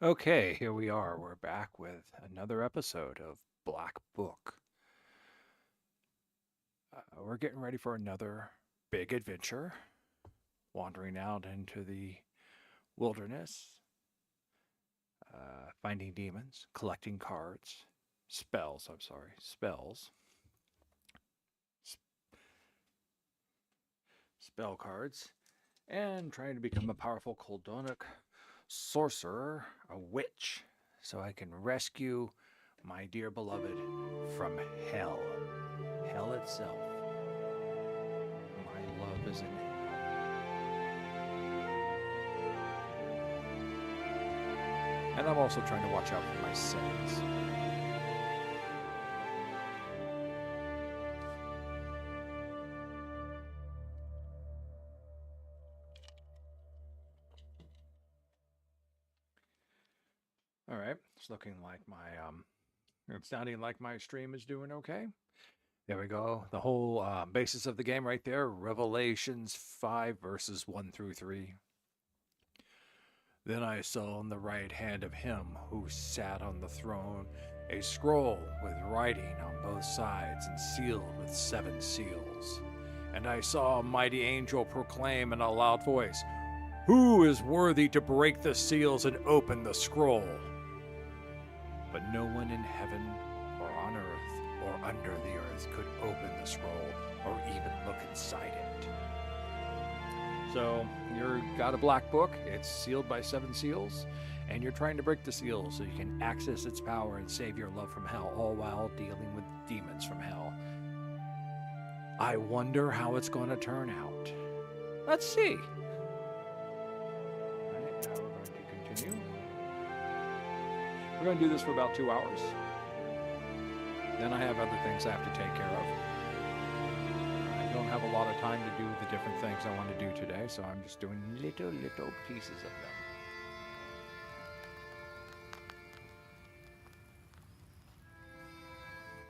Okay, here we are. We're back with another episode of Black Book. We're getting ready for another big adventure, wandering out into the wilderness, finding demons, collecting cards, spells, spell cards, and trying to become a powerful Koldunic sorcerer, a witch, so I can rescue my dear beloved from hell. Hell itself. My love is in hell. And I'm also trying to watch out for my sins. All right, it's looking like it's sounding like my stream is doing okay. There we go. The whole basis of the game right there, Revelations 5 verses 1 through 3. Then I saw on the right hand of him who sat on the throne a scroll with writing on both sides and sealed with 7 seals. And I saw a mighty angel proclaim in a loud voice, "Who is worthy to break the seals and open the scroll?" But no one in heaven or on earth or under the earth could open the scroll or even look inside it. So you've got a black book, it's sealed by 7 seals, and you're trying to break the seals so you can access its power and save your love from hell, all while dealing with demons from hell. I wonder how it's going to turn out. Let's see. All right, now we're going to continue. We're going to do this for about 2 hours. Then I have other things I have to take care of. I don't have a lot of time to do the different things I want to do today, so I'm just doing little pieces of them.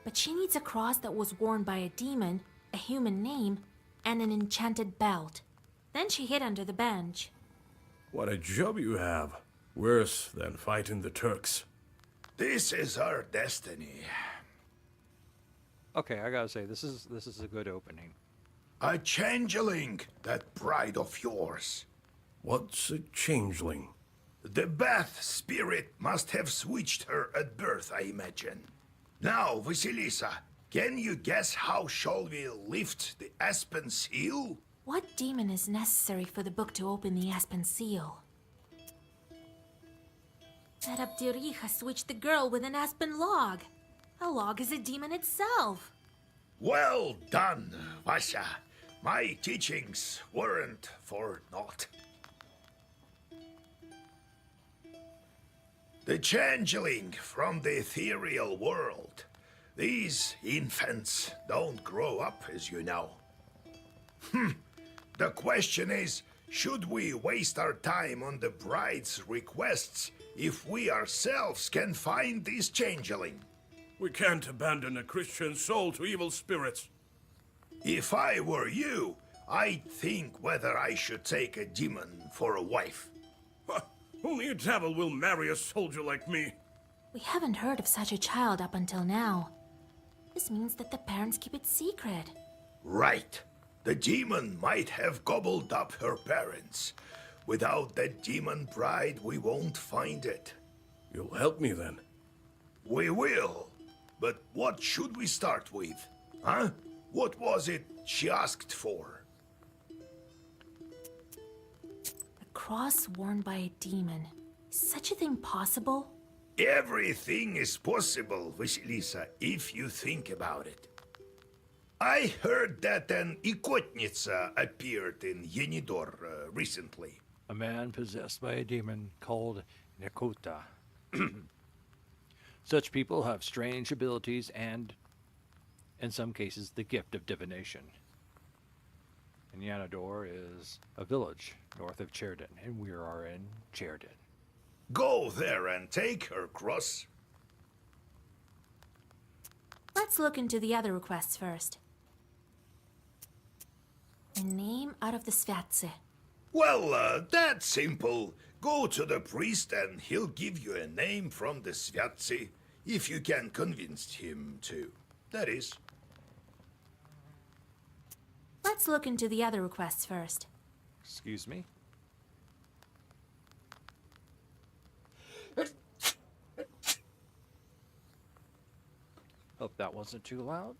But she needs a cross that was worn by a demon, a human name, and an enchanted belt. Then she hid under the bench. What a job you have. Worse than fighting the Turks. This is our destiny. Okay, I gotta say, this is a good opening. A changeling, that bride of yours. What's a changeling? The Bath spirit must have switched her at birth, I imagine. Now, Vasilisa, can you guess how shall we lift the aspen seal? What demon is necessary for the book to open the aspen seal? That Abdirija switched the girl with an aspen log. A log is a demon itself. Well done, Vasha. My teachings weren't for naught. The changeling from the ethereal world. These infants don't grow up, as you know. The question is, should we waste our time on the bride's requests if we ourselves can find this changeling? We can't abandon a Christian soul to evil spirits. If I were you, I'd think whether I should take a demon for a wife. Only a devil will marry a soldier like me. We haven't heard of such a child up until now. This means that the parents keep it secret. Right. The demon might have gobbled up her parents. Without that demon bride, we won't find it. You'll help me then. We will. But what should we start with? Huh? What was it she asked for? A cross worn by a demon. Is such a thing possible? Everything is possible, Vasilisa, if you think about it. I heard that an Ikotnitsa appeared in Yenidor recently. A man possessed by a demon called Nekuta. Such people have strange abilities and, in some cases, the gift of divination. And Yanador is a village north of Cherden, and we are in Cherden. Go there and take her cross. Let's look into the other requests first. A name out of the Svatse. Well, that's simple. Go to the priest and he'll give you a name from the Svyatsi, if you can convince him to. That is. Let's look into the other requests first. Excuse me? Hope that wasn't too loud.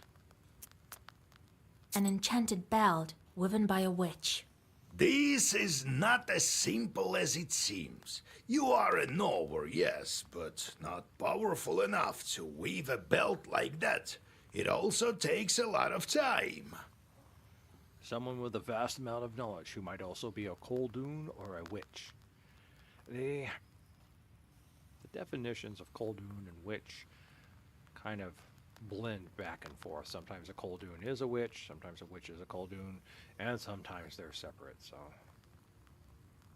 An enchanted belt woven by a witch. This is not as simple as it seems. You are a knower, yes, but not powerful enough to weave a belt like that. It also takes a lot of time. Someone with a vast amount of knowledge who might also be a Koldun or a witch. The definitions of Koldun and witch kind of blend back and forth. Sometimes a Koldun is a witch, sometimes a witch is a Koldun, and sometimes they're separate, so.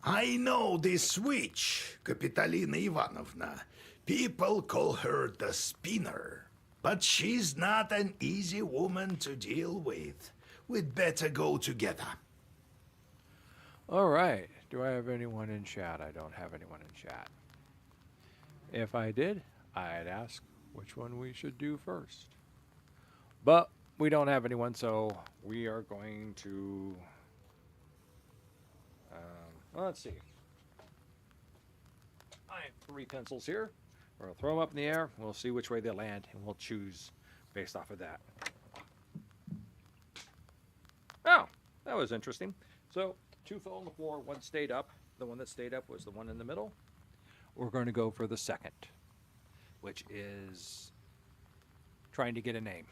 I know this witch, Kapitalina Ivanovna. People call her the spinner. But she's not an easy woman to deal with. We'd better go together. All right. Do I have anyone in chat? I don't have anyone in chat. If I did, I'd ask which one we should do first. But we don't have anyone, so we are going to... well, let's see. I have 3 pencils here. We'll throw them up in the air. We'll see which way they land, and we'll choose based off of that. Oh, that was interesting. So, 2 fell on the floor, 1 stayed up. The one that stayed up was the one in the middle. We're going to go for the second, which is trying to get a name.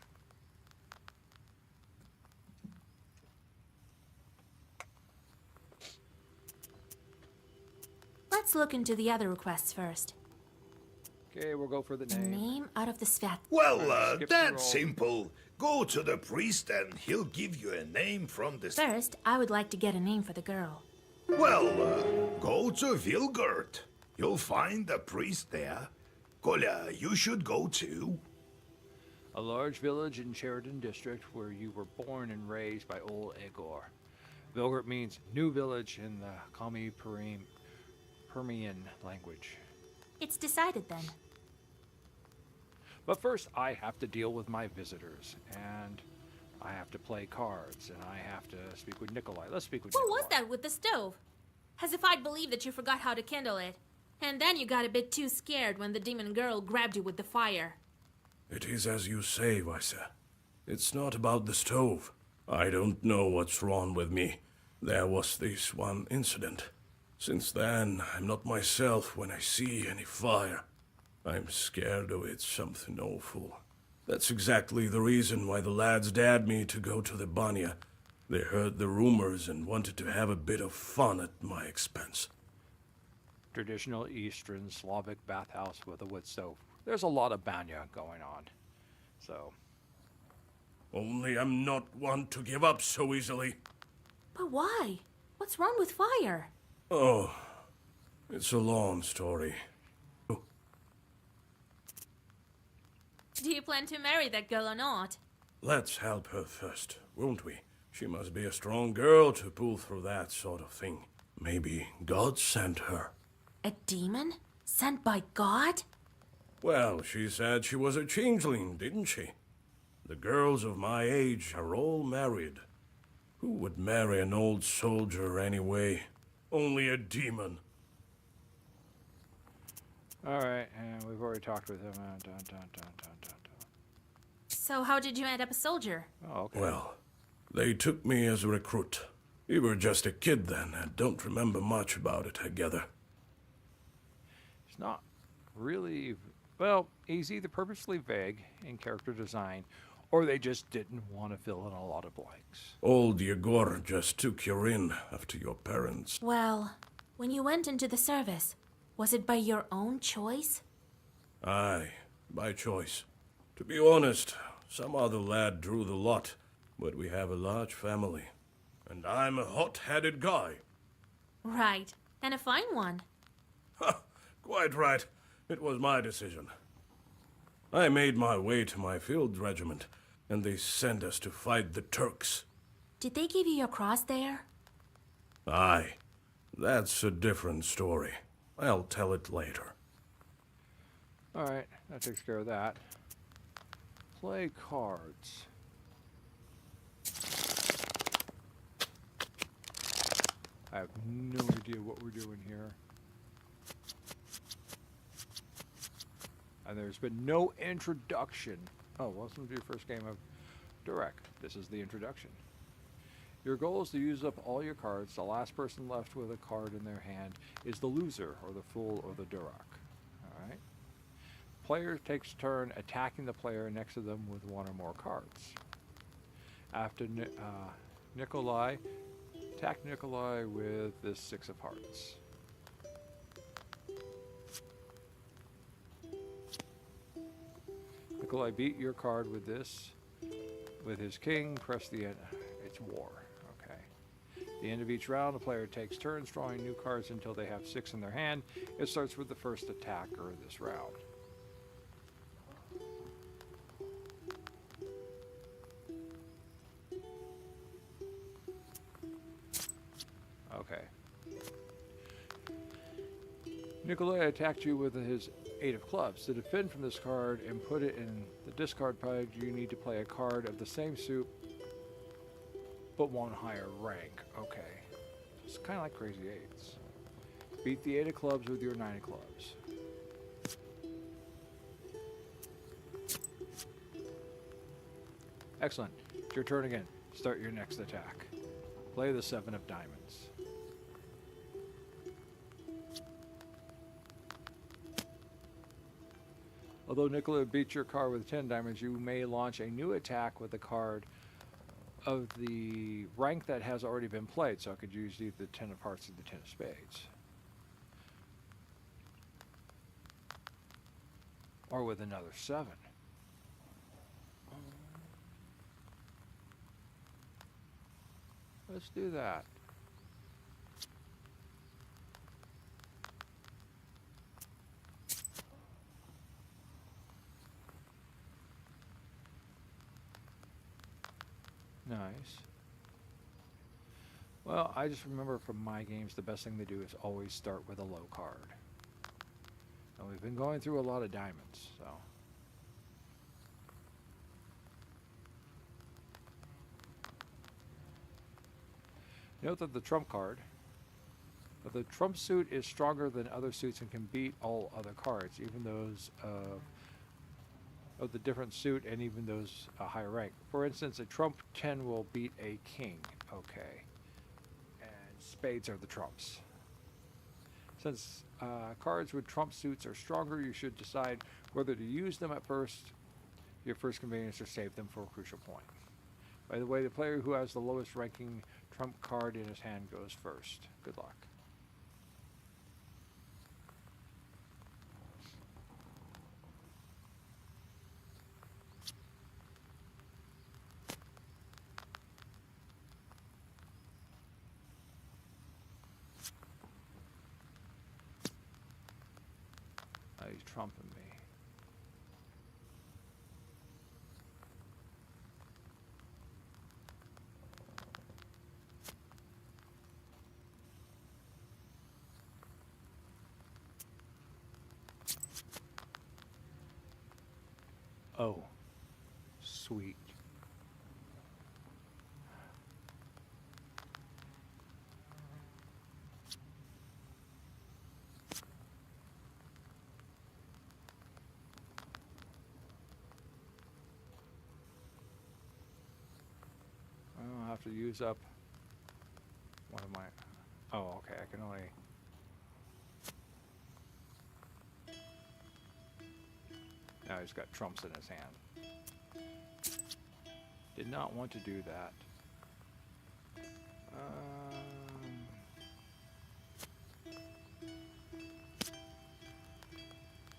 Let's look into the other requests first. Okay, we'll go for the A name. name out of the Svat. Well, Skip that's roll. simple. Go to the priest and he'll give you a name from the... First, I would like to get a name for the girl. Well, go to Vilgurt. You'll find the priest there. Kolya, you should go too. A large village in Sheridan District where you were born and raised by old Egor. Vilgurt means new village in the Kami Permian language. It's decided then. But first, I have to deal with my visitors, and I have to play cards, and I have to speak with Nikolai. Let's speak with What Nikolai. was that with the stove? As if I'd believe that you forgot how to kindle it. And then you got a bit too scared when the demon girl grabbed you with the fire. It is as you say, Vaisa. It's not about the stove. I don't know what's wrong with me. There was this one incident. Since then, I'm not myself when I see any fire. I'm scared of it, something awful. That's exactly the reason why the lads dared me to go to the banya. They heard the rumors and wanted to have a bit of fun at my expense. Traditional Eastern Slavic bathhouse with a wood stove. There's a lot of banya going on. So, Only I'm not one to give up so easily. But why? What's wrong with fire? Oh, it's a long story. Do you plan to marry that girl or not? Let's help her first, won't we? She must be a strong girl to pull through that sort of thing. Maybe God sent her. A demon? Sent by God? Well, she said she was a changeling, didn't she? The girls of my age are all married. Who would marry an old soldier anyway? Only a demon. alright, and we've already talked with him. So how did you end up a soldier? Oh, okay. Well, they took me as a recruit. You were just a kid then, and don't remember much about it, I gather. It's not really... Well, he's either purposely vague in character design, or they just didn't want to fill in a lot of blanks. Old Yegor just took you in after your parents. Well, when you went into the service, was it by your own choice? Aye, by choice. To be honest, some other lad drew the lot, but we have a large family. And I'm a hot-headed guy. Right, and a fine one. Ha! Quite right. It was my decision. I made my way to my field regiment, and they sent us to fight the Turks. Did they give you your cross there? Aye, That's a different story. I'll tell it later. Alright, that takes care of that. Play cards. I have no idea what we're doing here. And there's been no introduction. Oh, welcome to your first game of Direct. This is the introduction. Your goal is to use up all your cards. The last person left with a card in their hand is the loser, or the fool, or the Durak. Alright? Player takes turn attacking the player next to them with one or more cards. After Nikolai, attack Nikolai with this 6 of hearts. Nikolai beat your card with this. With his king, press the end. It's war. Okay. At the end of each round, the player takes turns drawing new cards until they have 6 in their hand. It starts with the first attacker this round. Okay. Nikolai attacked you with his 8 of clubs. To defend from this card and put it in the discard pile, you need to play a card of the same suit, but one higher rank. Okay. It's kind of like Crazy Eights. Beat the 8 of clubs with your 9 of clubs. Excellent. It's your turn again. Start your next attack. Play the 7 of diamonds. Although Nicola beats your card with 10 diamonds, you may launch a new attack with a card of the rank that has already been played. So I could use either the 10 of hearts or the 10 of spades. Or with another 7. Let's do that. Nice. Well, I just remember from my games, the best thing to do is always start with a low card. And we've been going through a lot of diamonds, so. Note that the trump card, but the trump suit is stronger than other suits and can beat all other cards, even those of the different suit and even those higher rank. For instance, a trump 10 will beat a king. Okay. And spades are the trumps. Since cards with trump suits are stronger, you should decide whether to use them at first, your first convenience, or save them for a crucial point. By the way, the player who has the lowest ranking trump card in his hand goes first. Good luck. He's trumping me. Oh, sweet. I'll have to use up one of my... Oh, okay, I can only... Now he's got trumps in his hand. Did not want to do that.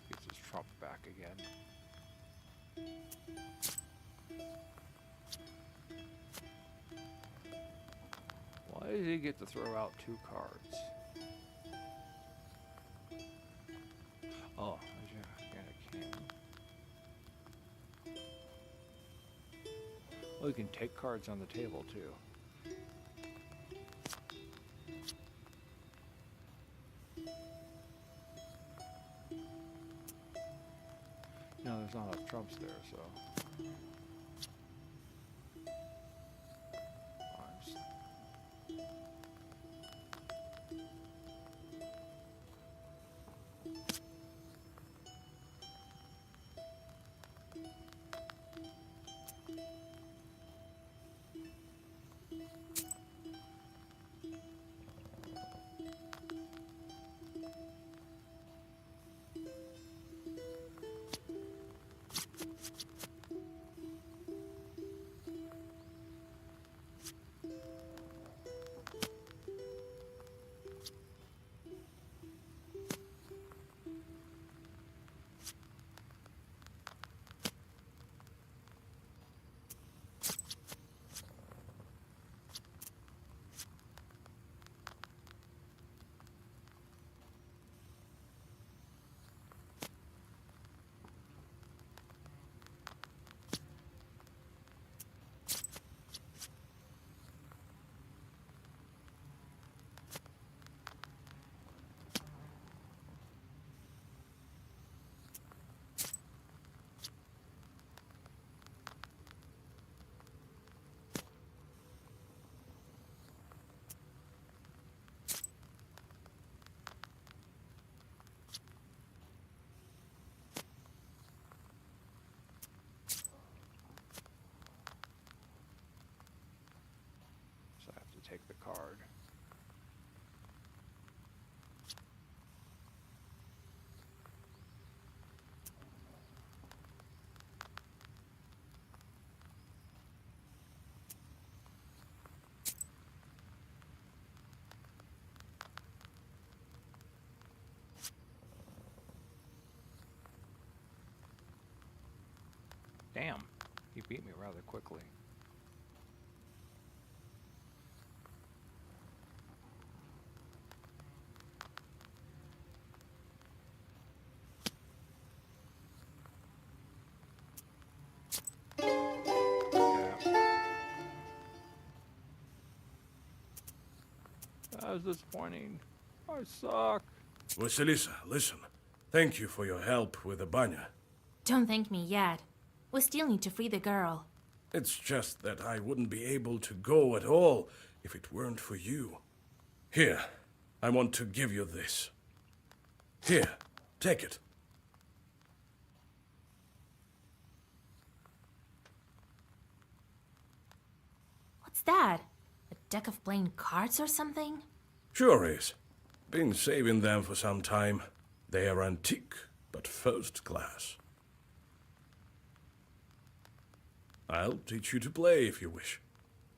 Gets his trump back again. Why did he get to throw out 2 cards? Oh, again a king. Well, you can take cards on the table too. trumps there, so. So I have to take the card. Damn, he beat me rather quickly. That was disappointing. I suck. Vasilisa, listen. Thank you for your help with the banya. Don't thank me yet. We still need to free the girl. It's just that I wouldn't be able to go at all if it weren't for you. Here, I want to give you this. Here, take it. What's that? A deck of playing cards or something? Sure is. Been saving them for some time. They are antique, but first class. I'll teach you to play if you wish.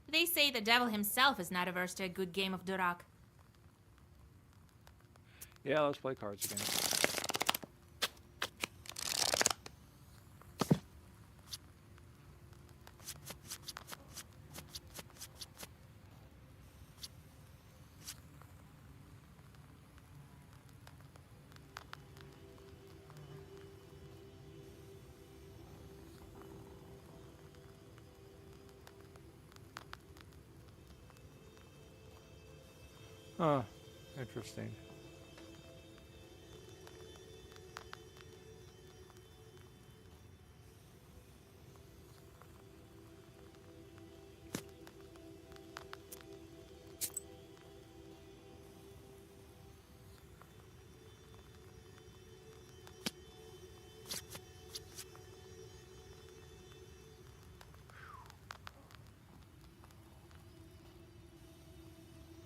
They say the devil himself is not averse to a good game of Durak. Yeah, let's play cards again. Huh, interesting.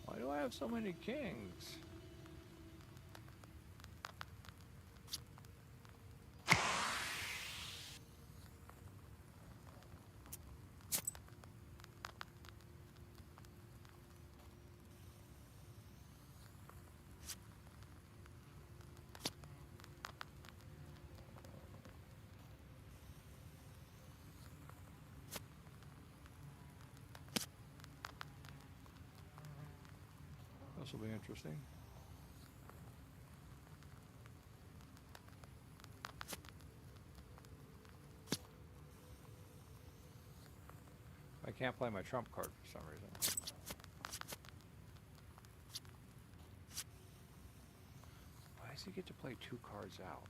Why do I have so many kings? This will be interesting. I can't play my trump card for some reason. Why does he get to play 2 cards out?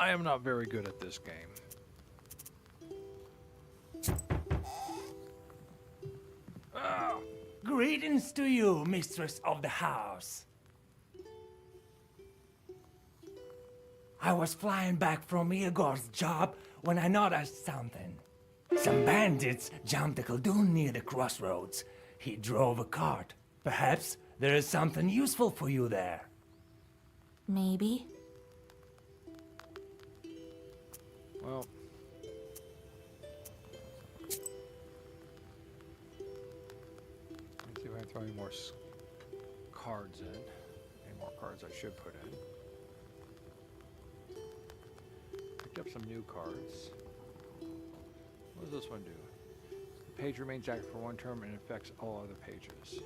I am not very good at this game. Greetings to you, mistress of the house. I was flying back from Igor's job when I noticed something. Some bandits jumped the Koldunic near the crossroads. He drove a cart. Perhaps there is something useful for you there. Maybe. Well, let's see if I can throw any more cards in. Any more cards I should put in. Picked up some new cards. What does this one do? The page remains active for one term and affects all other pages.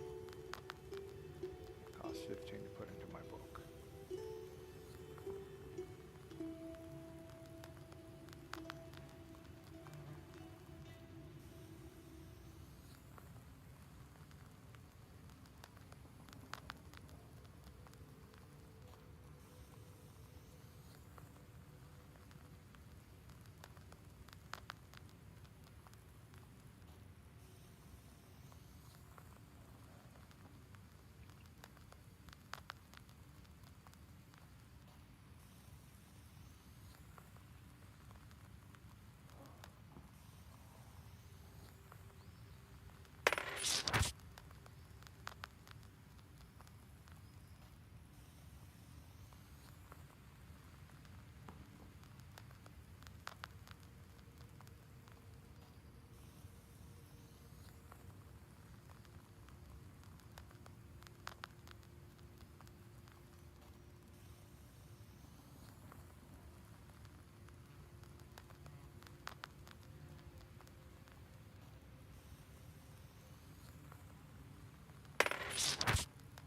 Costs 15 to put into my book.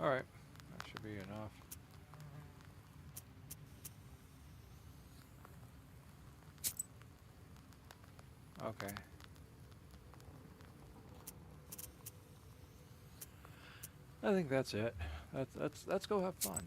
Alright, that should be enough. Okay. I think that's it. Let's go have fun.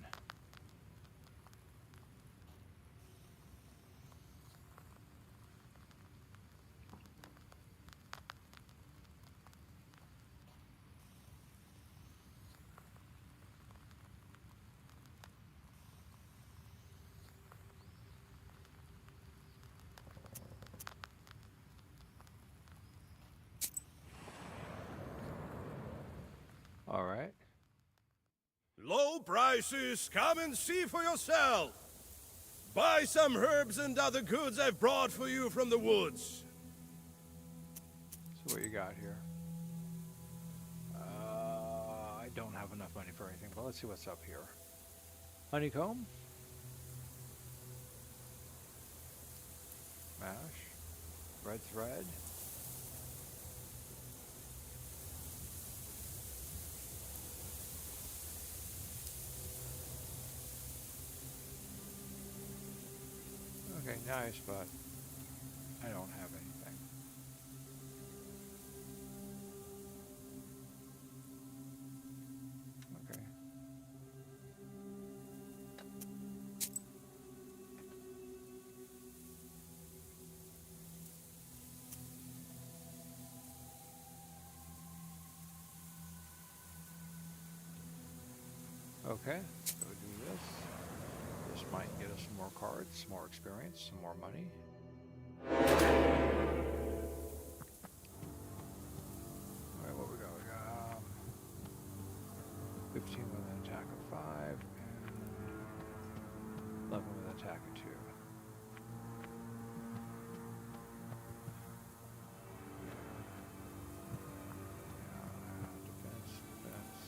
All right. Low prices, come and see for yourself. Buy some herbs and other goods I've brought for you from the woods. So what you got here? I don't have enough money for anything, but let's see what's up here. Honeycomb? Mash? Red thread? Okay, nice, but I don't have anything. Okay. Okay, so do this. This might get us some more cards, some more experience, some more money. Alright, what we got? We got 15 with an attack of 5 and 11 with an attack of 2. Defense, defense.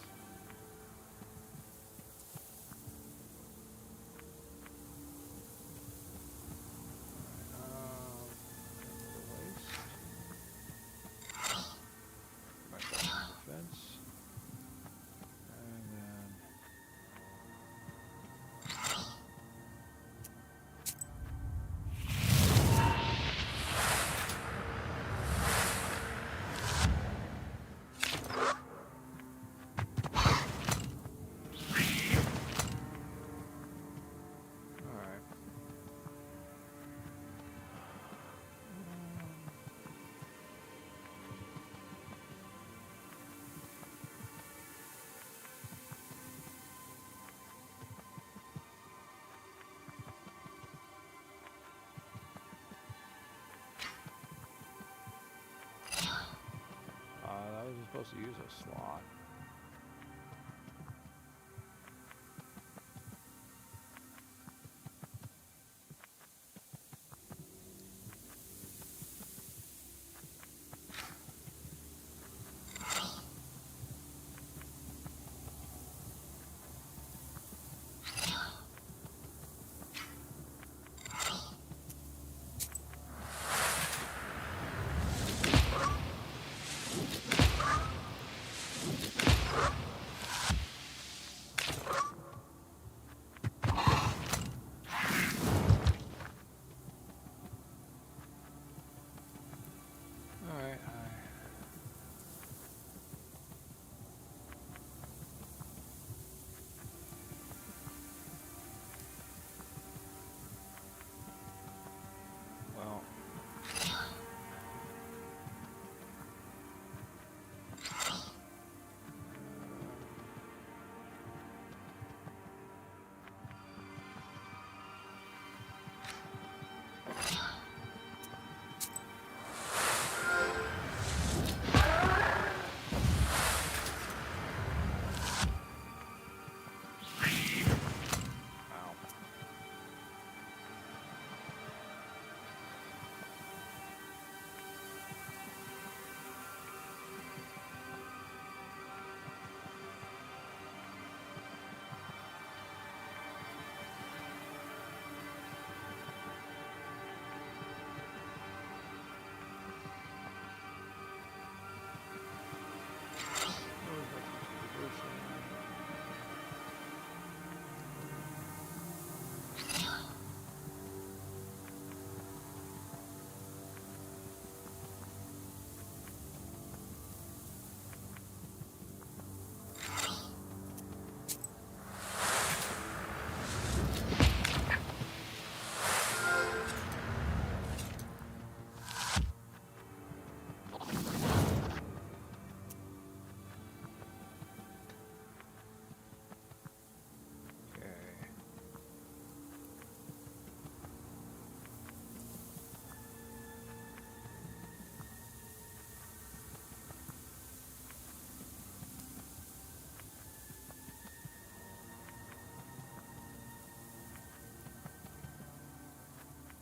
supposed to use a slot.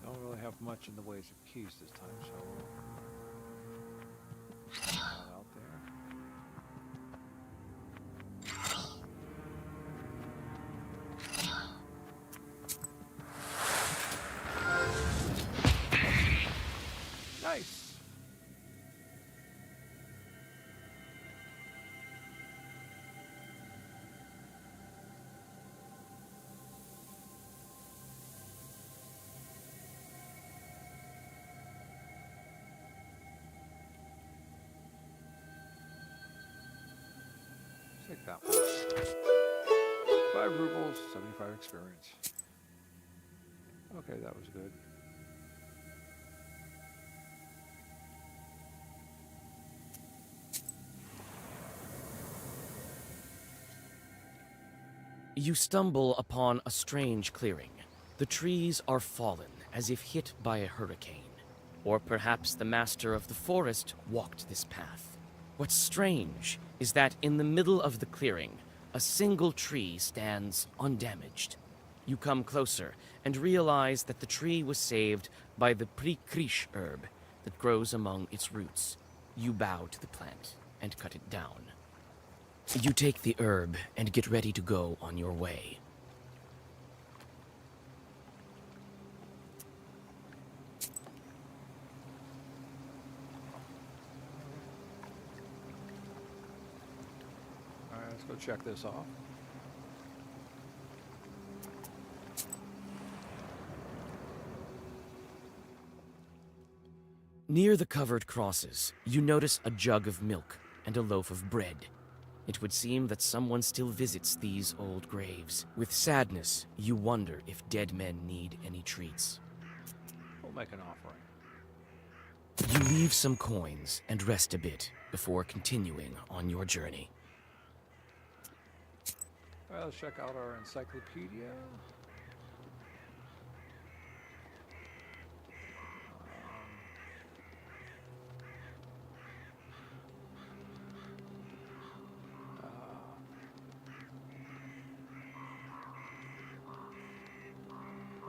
Don't really have much in the ways of keys this time, so we'll put that out there. Nice. Take that one. 5 rubles, 75 experience. Okay, that was good. You stumble upon a strange clearing. The trees are fallen, as if hit by a hurricane. Or perhaps the master of the forest walked this path. What's strange is that in the middle of the clearing, a single tree stands undamaged. You come closer and realize that the tree was saved by the prikrish herb that grows among its roots. You bow to the plant and cut it down. You take the herb and get ready to go on your way. All right, let's go check this off. Near the covered crosses, you notice a jug of milk and a loaf of bread. It would seem that someone still visits these old graves. With sadness, you wonder if dead men need any treats. We'll make an offering. You leave some coins and rest a bit before continuing on your journey. All right, let's check out our encyclopedia.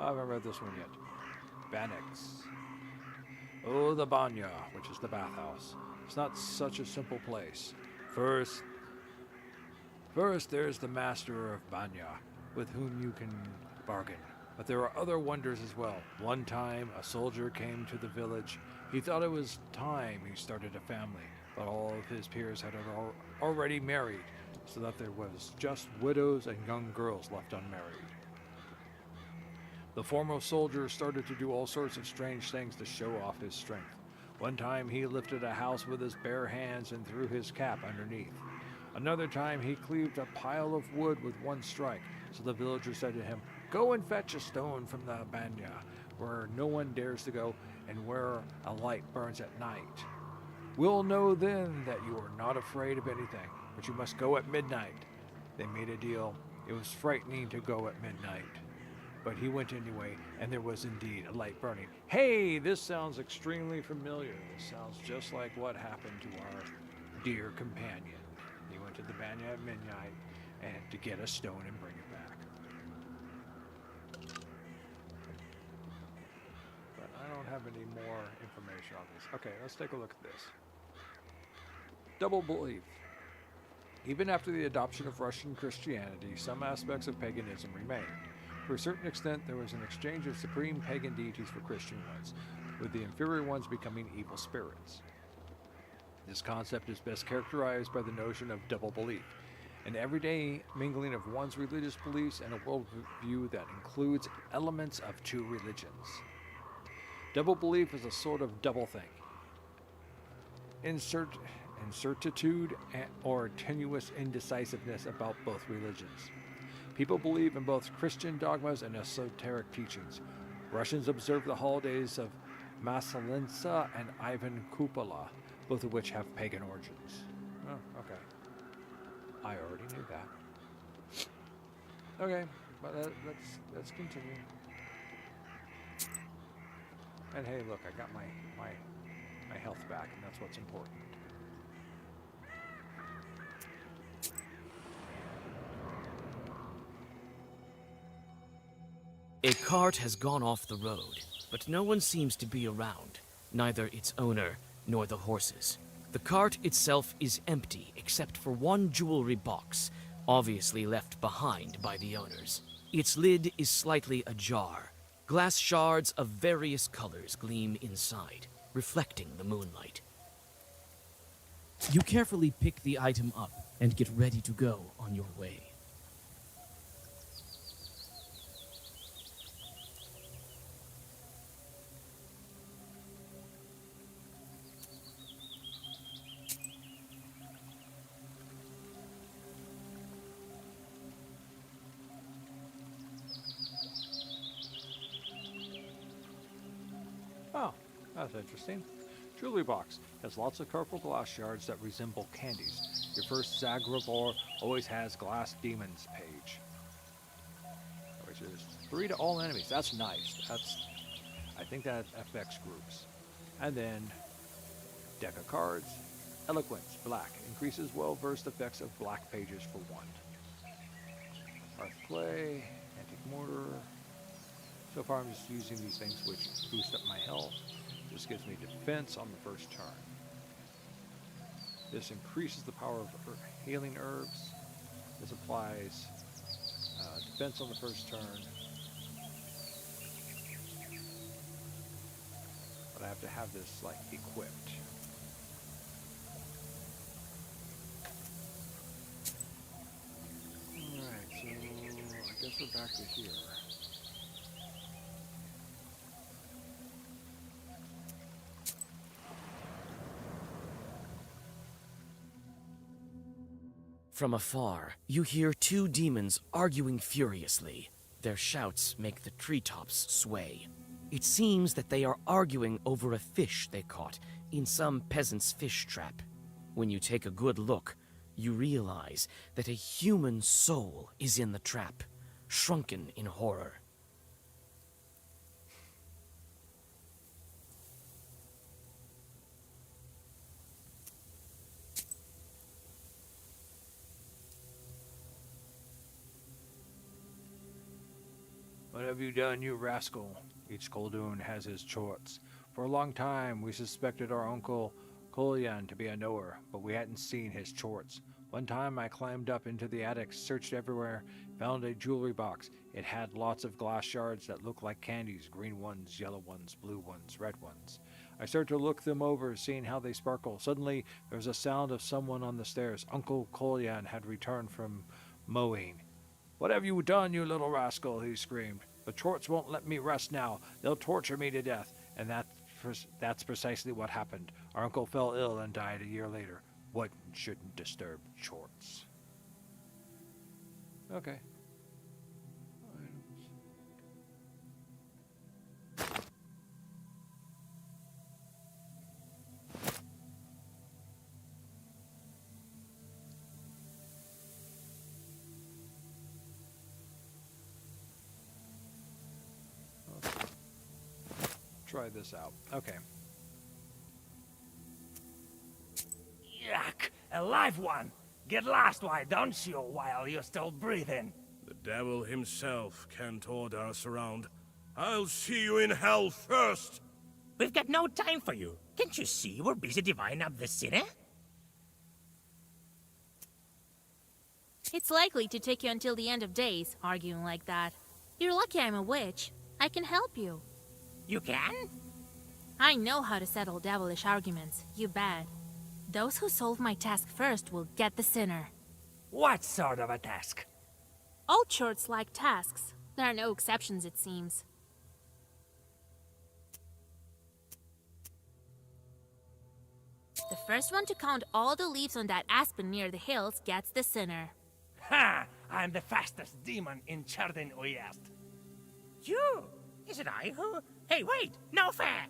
I haven't read this one yet. Banix. Oh, the banya, which is the bathhouse. It's not such a simple place. First, there's the master of banya, with whom you can bargain. But there are other wonders as well. One time, a soldier came to the village. He thought it was time he started a family, but all of his peers had already married, so that there was just widows and young girls left unmarried. The foremost soldier started to do all sorts of strange things to show off his strength. One time he lifted a house with his bare hands and threw his cap underneath. Another time he cleaved a pile of wood with one strike, so the villager said to him, "Go and fetch a stone from the banya, where no one dares to go and where a light burns at night. We'll know then that you are not afraid of anything, but you must go at midnight." They made a deal. It was frightening to go at midnight, but he went anyway, and there was indeed a light burning. Hey, this sounds extremely familiar. This sounds just like what happened to our dear companion. He went to the banya at midnight and to get a stone and bring it back. But I don't have any more information on this. Okay, let's take a look at this. Double belief. Even after the adoption of Russian Christianity, some aspects of paganism remained. To a certain extent, there was an exchange of supreme pagan deities for Christian ones, with the inferior ones becoming evil spirits. This concept is best characterized by the notion of double belief, an everyday mingling of one's religious beliefs and a worldview that includes elements of two religions. Double belief is a sort of doublethink. Incertitude or tenuous indecisiveness about both religions. People believe in both Christian dogmas and esoteric teachings. Russians observe the holidays of Maslenitsa and Ivan Kupala, both of which have pagan origins. Oh, okay. I already knew that. Okay, but let's continue. And hey, look, I got my health back, and that's what's important. A cart has gone off the road, but no one seems to be around, neither its owner nor the horses. The cart itself is empty except for one jewelry box, obviously left behind by the owners. Its lid is slightly ajar. Glass shards of various colors gleam inside, reflecting the moonlight. You carefully pick the item up and get ready to go on your way. Oh, that's interesting. Jewelry box has lots of colorful glass shards that resemble candies. Your first Zagrebor always has glass demons page, which is 3 to all enemies. That's nice. I think that affects groups. And then deck of cards. Eloquence, black, increases well-versed effects of black pages for 1. Hearth clay, antique mortar. So far I'm just using these things which boost up my health. This gives me defense on the first turn. This increases the power of healing herbs. This applies defense on the first turn. But I have to have this like equipped. Alright, so I guess we're back to here. From afar, you hear 2 demons arguing furiously. Their shouts make the treetops sway. It seems that they are arguing over a fish they caught in some peasant's fish trap. When you take a good look, you realize that a human soul is in the trap, shrunken in horror. have you done, you rascal? Each Koldun has his chorts. For a long time, we suspected our uncle Kolyan to be a knower, but we hadn't seen his chorts. One time I climbed up into the attic, searched everywhere, found a jewelry box. It had lots of glass shards that looked like candies, green ones, yellow ones, blue ones, red ones. I started to look them over, seeing how they sparkle. Suddenly, there was a sound of someone on the stairs. Uncle Kolyan had returned from mowing. "What have you done, you little rascal?" he screamed. "The chorts won't let me rest now. They'll torture me to death." And that's precisely what happened. Our uncle fell ill and died a year later. What shouldn't disturb chorts? Okay. Try this out. Okay. Yuck! A live one! Get lost, why don't you, while you're still breathing? The devil himself can't order us around. I'll see you in hell first! We've got no time for you. Can't you see we're busy dividing up the city? It's likely to take you until the end of days, arguing like that. You're lucky I'm a witch. I can help you. You can? I know how to settle devilish arguments, you bet. Those who solve my task first will get the sinner. What sort of a task? All chorts like tasks. There are no exceptions, it seems. The first one to count all the leaves on that aspen near the hills gets the sinner. Ha! I'm the fastest demon in Chardin Uyest. You? Is it I who? Hey, wait! No fair!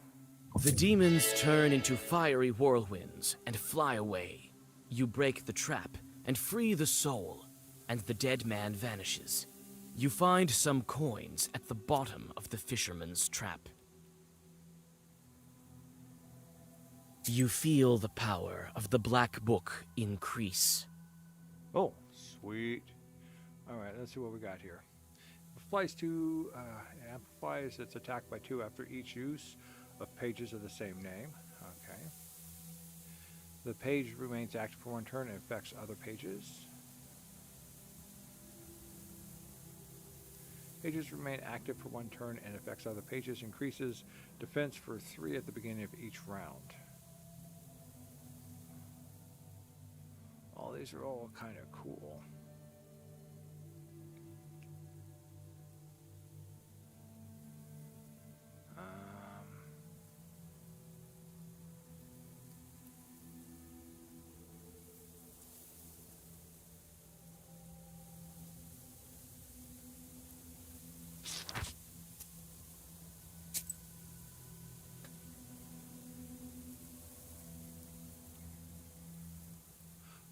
The demons turn into fiery whirlwinds and fly away. You break the trap and free the soul, and the dead man vanishes. You find some coins at the bottom of the fisherman's trap. You feel the power of the Black Book increase. Oh, sweet. Alright, let's see what we got here. It amplifies its attack by 2 after each use of pages of the same name. Okay. The page remains active for 1 turn and affects other pages. Pages remain active for 1 turn and affects other pages. Increases defense for 3 at the beginning of each round. All these are all kind of cool.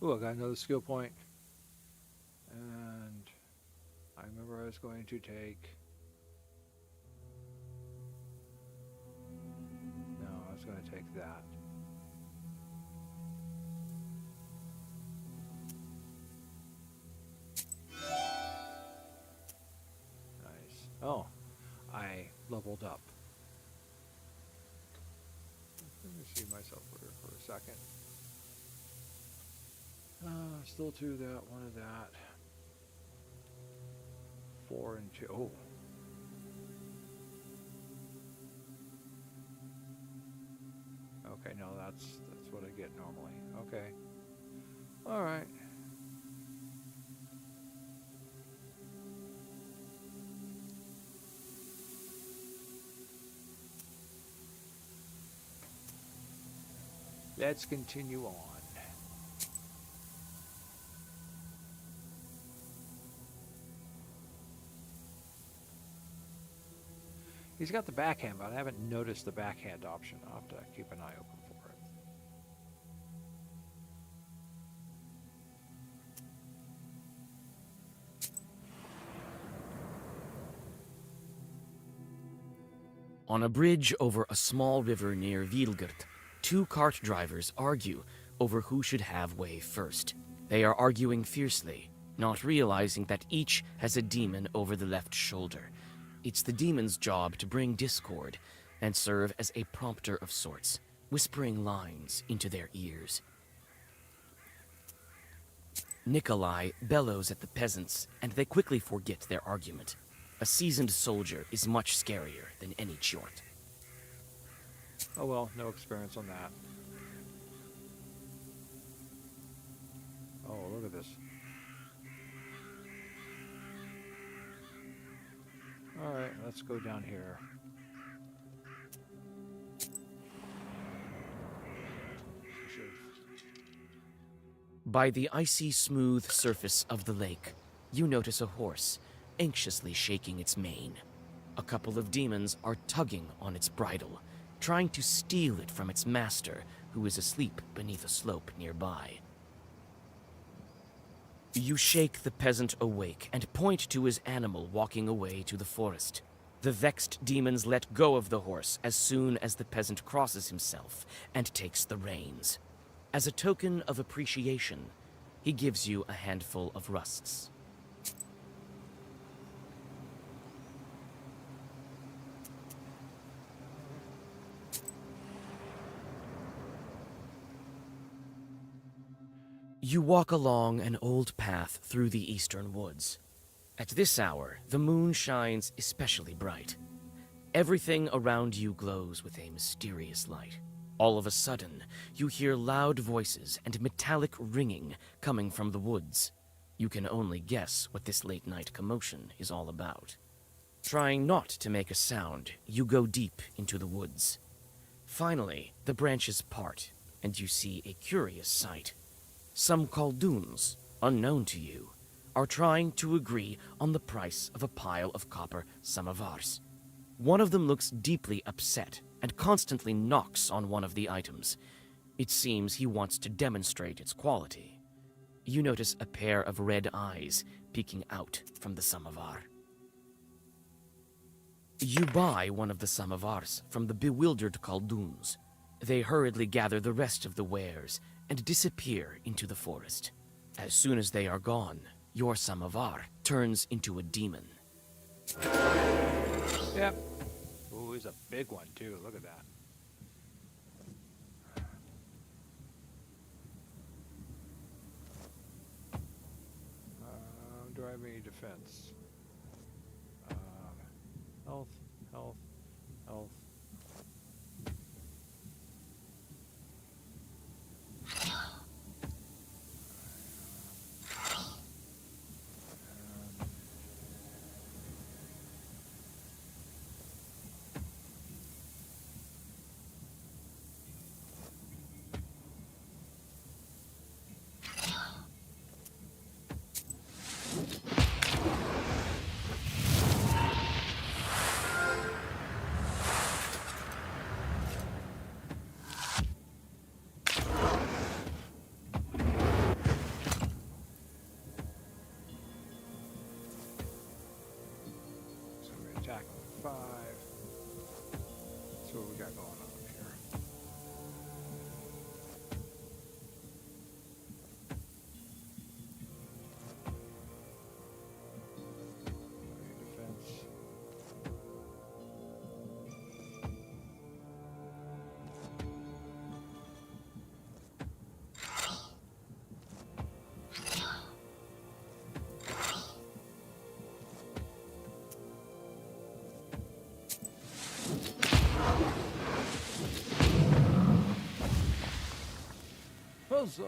Ooh, I got another skill point. And I remember I was going to take... No, I was going to take that. Nice. Oh, I leveled up. Let me see myself for a second. Still 2 that, 1 of that. 4 and 2. Oh. Okay, no, that's what I get normally. Okay. All right. Let's continue on. He's got the backhand, but I haven't noticed the backhand option. I'll have to keep an eye open for it. On a bridge over a small river near Vilgert, 2 cart drivers argue over who should have way first. They are arguing fiercely, not realizing that each has a demon over the left shoulder. It's the demon's job to bring discord and serve as a prompter of sorts, whispering lines into their ears. Nikolai bellows at the peasants, and they quickly forget their argument. A seasoned soldier is much scarier than any chort. Oh well, no experience on that. Oh, look at this. Alright, let's go down here. By the icy smooth surface of the lake, you notice a horse, anxiously shaking its mane. A couple of demons are tugging on its bridle, trying to steal it from its master, who is asleep beneath a slope nearby. You shake the peasant awake and point to his animal walking away to the forest. The vexed demons let go of the horse as soon as the peasant crosses himself and takes the reins. As a token of appreciation, he gives you a handful of rusts. You walk along an old path through the eastern woods. At this hour, the moon shines especially bright. Everything around you glows with a mysterious light. All of a sudden, you hear loud voices and metallic ringing coming from the woods. You can only guess what this late-night commotion is all about. Trying not to make a sound, you go deep into the woods. Finally, the branches part, and you see a curious sight. Some Kolduns, unknown to you, are trying to agree on the price of a pile of copper samovars. One of them looks deeply upset and constantly knocks on one of the items. It seems he wants to demonstrate its quality. You notice a pair of red eyes peeking out from the samovar. You buy one of the samovars from the bewildered Kolduns. They hurriedly gather the rest of the wares and disappear into the forest. As soon as they are gone, your samovar turns into a demon. Yep. Ooh, he's a big one too. Look at that. Do I have any defense? Health, health, health. Attack 5. That's what we got going on here. Defense. Huzzah!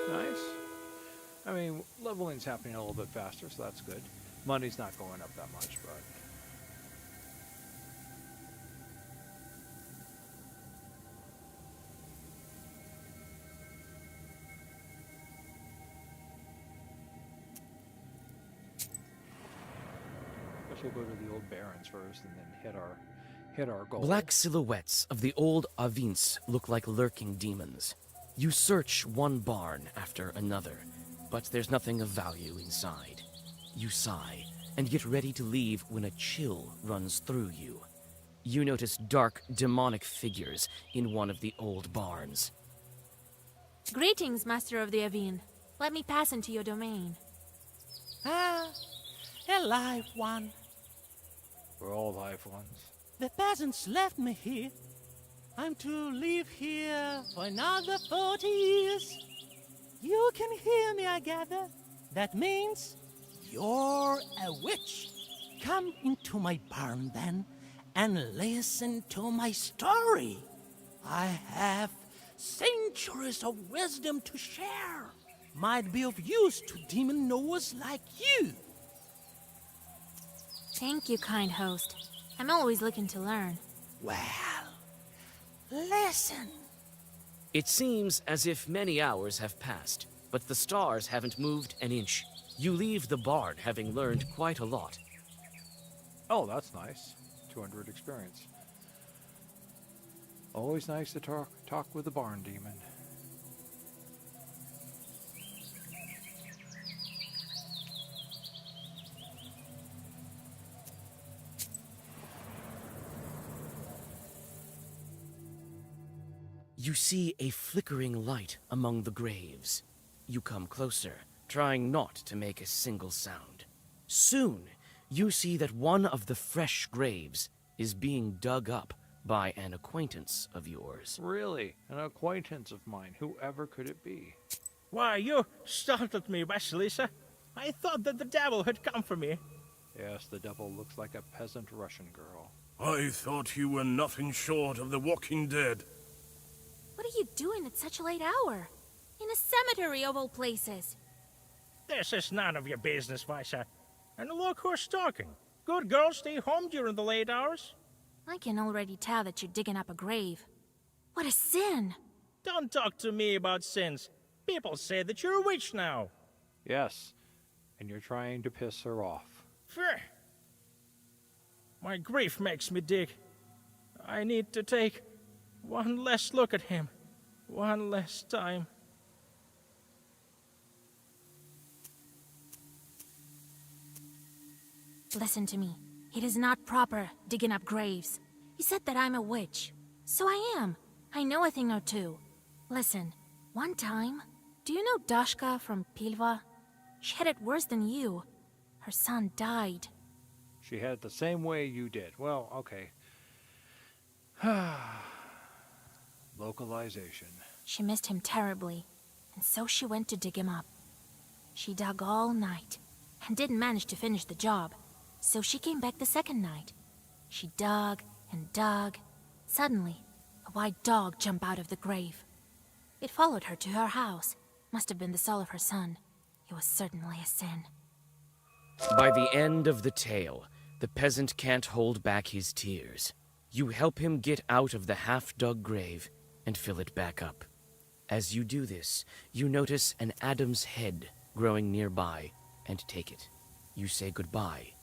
Nice. I mean, leveling's happening a little bit faster, so that's good. Money's not going up that much, but... guess we'll go to the old barons first, and then hit our goal. Black silhouettes of the old Avins look like lurking demons. You search one barn after another, but there's nothing of value inside. You sigh and get ready to leave when a chill runs through you. You notice dark, demonic figures in one of the old barns. Greetings, Master of the Avin. Let me pass into your domain. Ah, a live one. We're all live ones. The peasants left me here. I'm to live here for another 40 years. You can hear me, I gather. That means you're a witch. Come into my barn, then, and listen to my story. I have centuries of wisdom to share. Might be of use to demon knowers like you. Thank you, kind host. I'm always looking to learn. Well, listen. It seems as if many hours have passed, but the stars haven't moved an inch. You leave the barn having learned quite a lot. Oh, that's nice. 200 experience. Always nice to talk with the barn demon. You see a flickering light among the graves. You come closer, trying not to make a single sound. Soon, you see that one of the fresh graves is being dug up by an acquaintance of yours. Really? An acquaintance of mine. Whoever could it be? Why, you startled me, Vasilisa. I thought that the devil had come for me. Yes, the devil looks like a peasant Russian girl. I thought you were nothing short of the walking dead. What are you doing at such a late hour? In a cemetery of all places. This is none of your business, Visa. And look who's talking. Good girls stay home during the late hours. I can already tell that you're digging up a grave. What a sin! Don't talk to me about sins. People say that you're a witch now. Yes, and you're trying to piss her off. Phew. My grief makes me dig. I need to take one last look at him. One last time. Listen to me. It is not proper digging up graves. You said that I'm a witch. So I am. I know a thing or two. Listen, one time, do you know Dashka from Pilva? She had it worse than you. Her son died. She had it the same way you did. Well, okay. Localization. She missed him terribly, and so she went to dig him up. She dug all night, and didn't manage to finish the job, so she came back the second night. She dug and dug. Suddenly, a white dog jumped out of the grave. It followed her to her house. Must have been the soul of her son. It was certainly a sin. By the end of the tale, the peasant can't hold back his tears. You help him get out of the half-dug grave and fill it back up. As you do this, you notice an Adam's head growing nearby and take it. You say goodbye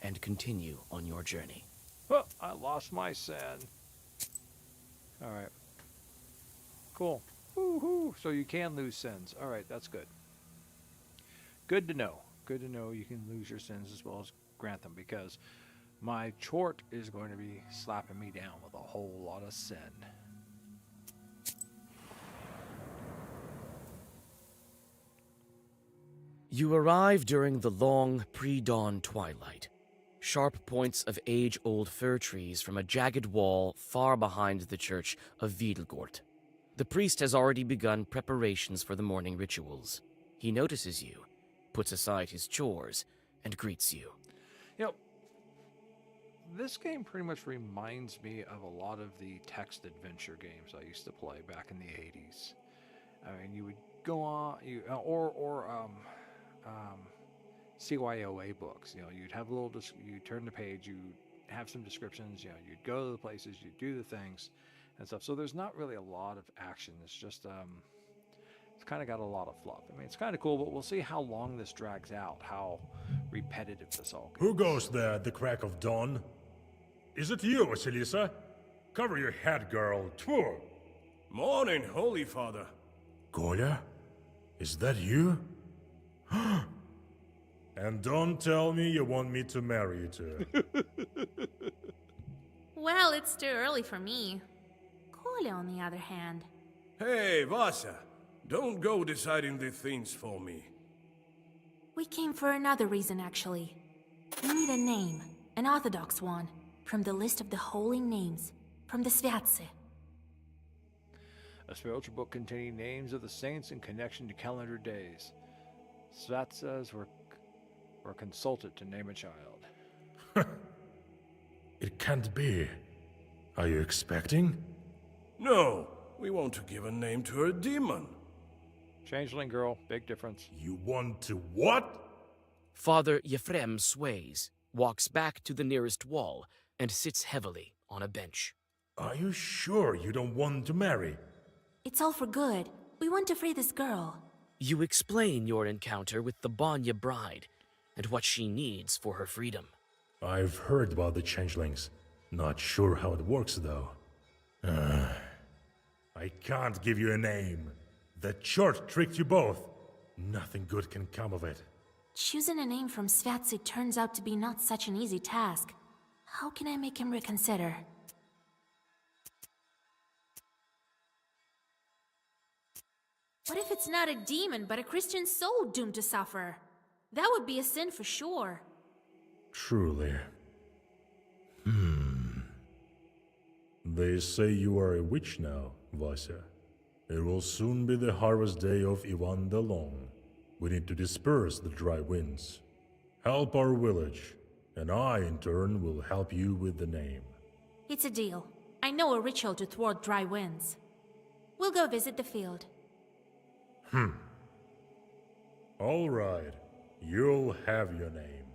and continue on your journey. Oh, I lost my sin. Alright. Cool. Woohoo! So you can lose sins. Alright, that's good. Good to know. Good to know you can lose your sins as well as grant them, because my chort is going to be slapping me down with a whole lot of sin. You arrive during the long, pre-dawn twilight. Sharp points of age-old fir trees from a jagged wall far behind the church of Wiedelgort. The priest has already begun preparations for the morning rituals. He notices you, puts aside his chores, and greets you. You know, this game pretty much reminds me of a lot of the text adventure games I used to play back in the 80s. I mean, you would go on, CYOA books. You know, you'd have a little, you turn the page, you have some descriptions. You know, you'd go to the places, you'd do the things and stuff. So there's not really a lot of action. It's just it's kind of got a lot of fluff. I mean, it's kind of cool, but we'll see how long this drags out, how repetitive this all gets. Who goes there at the crack of dawn? Is it you, Vasilisa? Cover your head, girl. Tfu! Morning, Holy Father. Kolya? Is that you? And don't tell me you want me to marry you too. Well, it's too early for me. Kolya, on the other hand. Hey, Vasa. Don't go deciding the things for me. We came for another reason, actually. We need a name, an orthodox one, from the list of the holy names, from the Sviatse. A spiritual book containing names of the saints in connection to calendar days. Svatsas were consulted to name a child. It can't be. Are you expecting? No, we want to give a name to a demon. Changeling girl, big difference. You want to what? Father Yefrem sways, walks back to the nearest wall, and sits heavily on a bench. Are you sure you don't want to marry? It's all for good. We want to free this girl. You explain your encounter with the Banya bride and what she needs for her freedom. I've heard about the changelings. Not sure how it works, though. I can't give you a name. The chort tricked you both. Nothing good can come of it. Choosing a name from Sviatse turns out to be not such an easy task. How can I make him reconsider? What if it's not a demon, but a Christian soul doomed to suffer? That would be a sin for sure. Truly. They say you are a witch now, Vasya. It will soon be the harvest day of Ivan the Long. We need to disperse the dry winds. Help our village, and I, in turn, will help you with the name. It's a deal. I know a ritual to thwart dry winds. We'll go visit the field. All right. You'll have your name.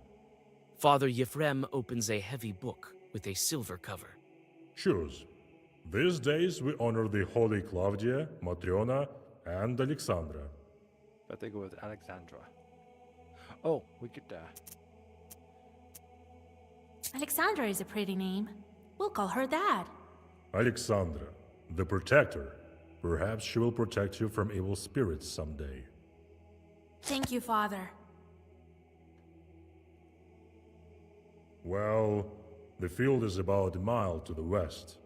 Father Yefrem opens a heavy book with a silver cover. Choose. These days we honor the Holy Claudia, Matriona, and Alexandra. Bet they go with Alexandra. Oh, we could, Alexandra is a pretty name. We'll call her that. Alexandra, the Protector. Perhaps she will protect you from evil spirits someday. Thank you, Father. Well, the field is about a mile to the west.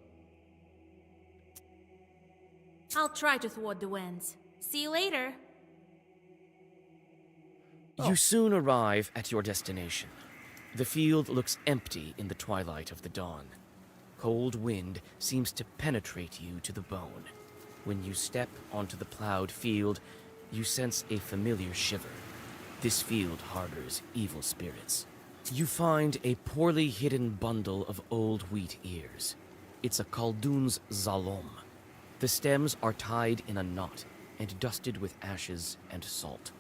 I'll try to thwart the winds. See you later. You soon arrive at your destination. The field looks empty in the twilight of the dawn. Cold wind seems to penetrate you to the bone. When you step onto the plowed field, you sense a familiar shiver. This field harbors evil spirits. You find a poorly hidden bundle of old wheat ears. It's a Koldun's zalom. The stems are tied in a knot and dusted with ashes and salt.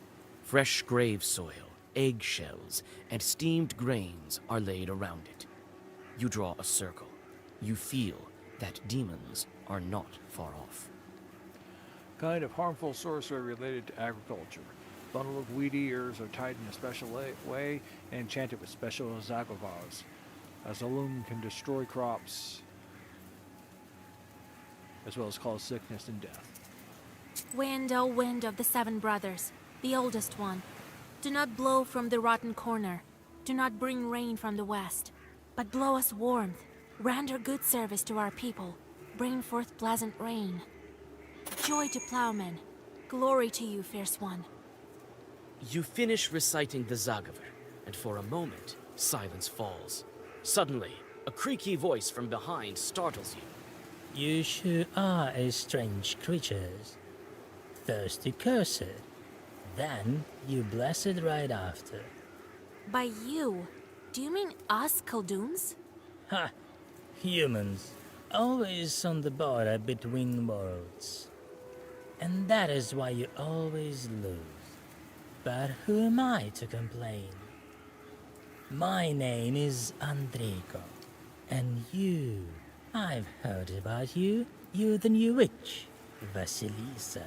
Fresh grave soil, eggshells, and steamed grains are laid around it. You draw a circle. You feel that demons are not far off. kind of harmful sorcery related to agriculture. Bundle of wheat ears are tied in a special way and enchanted with special zagovars. A zalum can destroy crops, as well as cause sickness and death. Wind, O wind of the seven brothers, the oldest one, do not blow from the rotten corner. Do not bring rain from the west, but blow us warmth. Render good service to our people. Bring forth pleasant rain. Joy to plowmen. Glory to you, fierce one. You finish reciting the Zagaver, and for a moment, silence falls. Suddenly, a creaky voice from behind startles you. You sure are a strange creatures. First you curse it, then you bless it right after. By you, do you mean us Kolduns? Ha! Humans, always on the border between worlds. And that is why you always lose. But who am I to complain? My name is Andrico. And you, I've heard about you. You're the new witch, Vasilisa.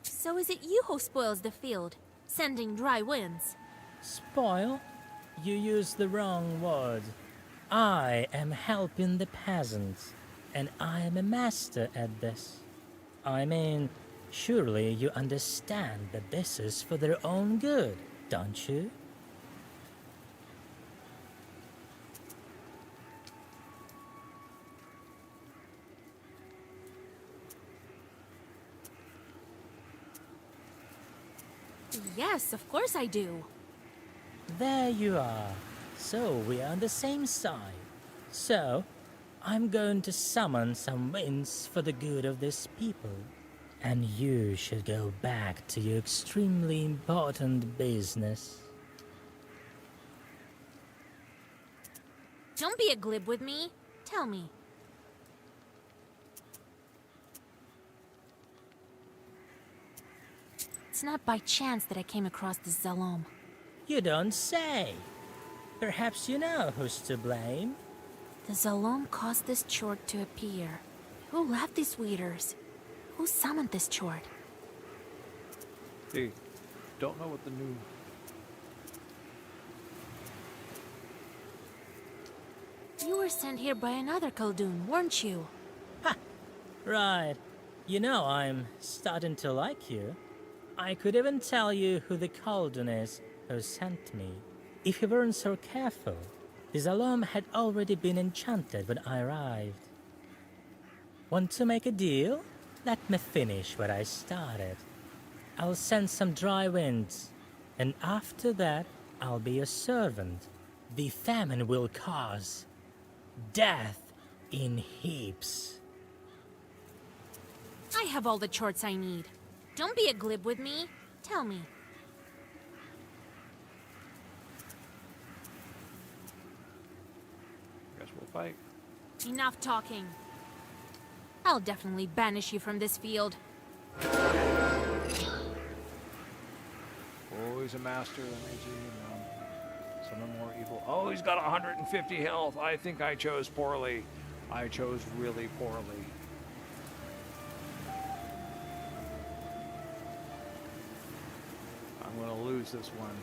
So is it you who spoils the field, sending dry winds? Spoil? You used the wrong word. I am helping the peasants, and I am a master at this. I mean, surely you understand that this is for their own good, don't you? Yes, of course I do. There you are. So we are on the same side. So, I'm going to summon some winds for the good of this people. And you should go back to your extremely important business. Don't be a glib with me. Tell me. It's not by chance that I came across this Zalom. You don't say. Perhaps you know who's to blame. The Zalom caused this chort to appear. Who left these weeders? Who summoned this chort? They don't know what the new... You were sent here by another Koldun, weren't you? Right. You know, I'm starting to like you. I could even tell you who the Koldun is who sent me. If you weren't so careful, the Zalom had already been enchanted when I arrived. Want to make a deal? Let me finish what I started. I'll send some dry winds, and after that, I'll be your servant. The famine will cause death in heaps. I have all the chorts I need. Don't be a glib with me. Tell me. Guess we'll fight. Enough talking. I'll definitely banish you from this field. Always a master, let me see. Summon more evil. Oh, he's got 150 health. I think I chose poorly. I chose really poorly. I'm gonna lose this one.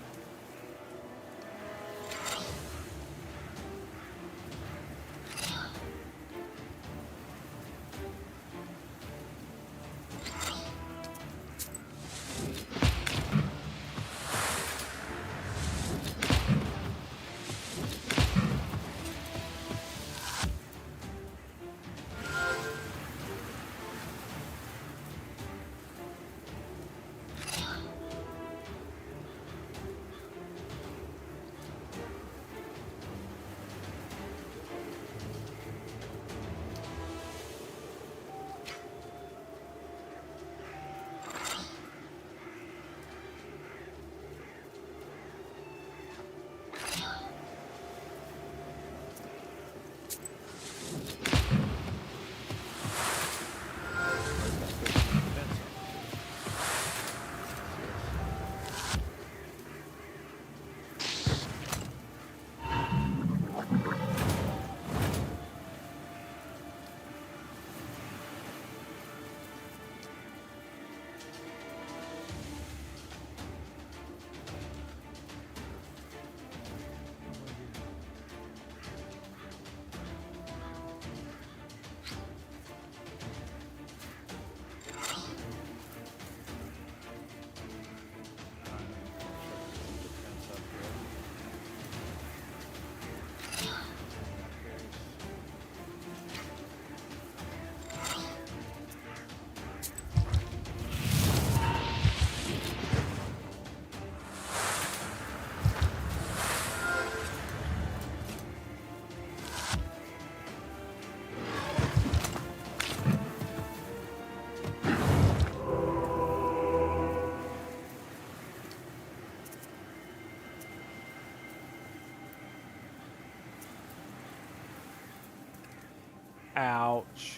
Ouch.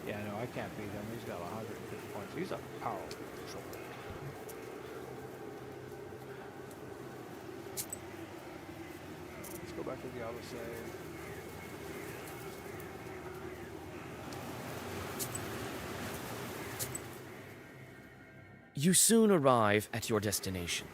Yeah, no, I can't beat him. He's got 150 points. He's a powerful chort. Let's go back to the autosave. You soon arrive at your destination.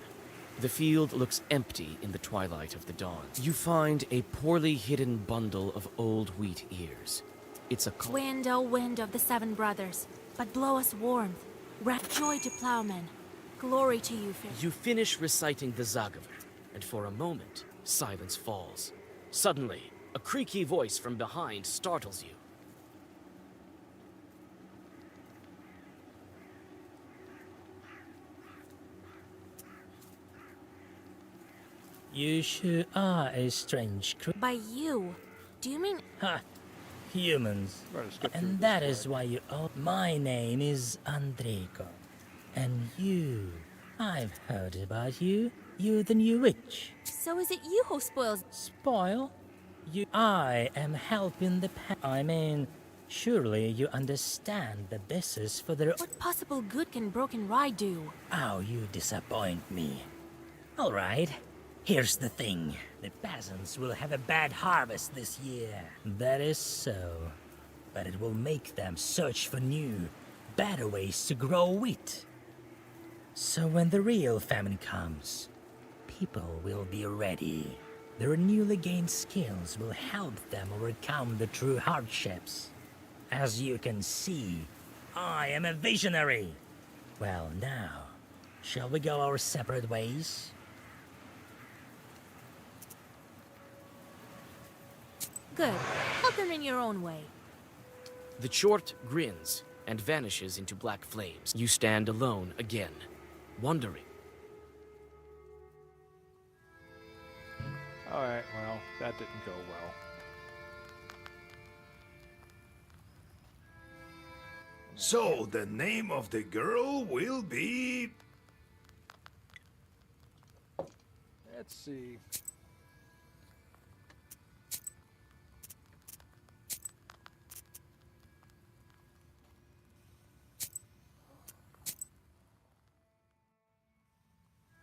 The field looks empty in the twilight of the dawn. You find a poorly hidden bundle of old wheat ears. It's a Wind, oh wind of the seven brothers, but blow us warmth. Wrap joy to plowmen. Glory to you, fair. You finish reciting the Zagaver, and for a moment, silence falls. Suddenly, a creaky voice from behind startles you. You sure are a strange creature. By you, do you mean Ha! Humans. Better skip through And this that way. is why you all. My name is Andreko. And you. I've heard about you. You're the new witch. so is it you who spoils? Spoil? You. I am helping the I mean, surely you understand the basis for their. What possible good can broken rye do? Oh, you disappoint me. All right. Here's the thing. The peasants will have a bad harvest this year. That is so. But it will make them search for new, better ways to grow wheat. So when the real famine comes, people will be ready. Their newly gained skills will help them overcome the true hardships. As you can see, I am a visionary. Well, now, shall we go our separate ways? Good. Help them in your own way. The chort grins and vanishes into black flames. You stand alone again, wondering. Alright, well, that didn't go well. So the name of the girl will be... Let's see.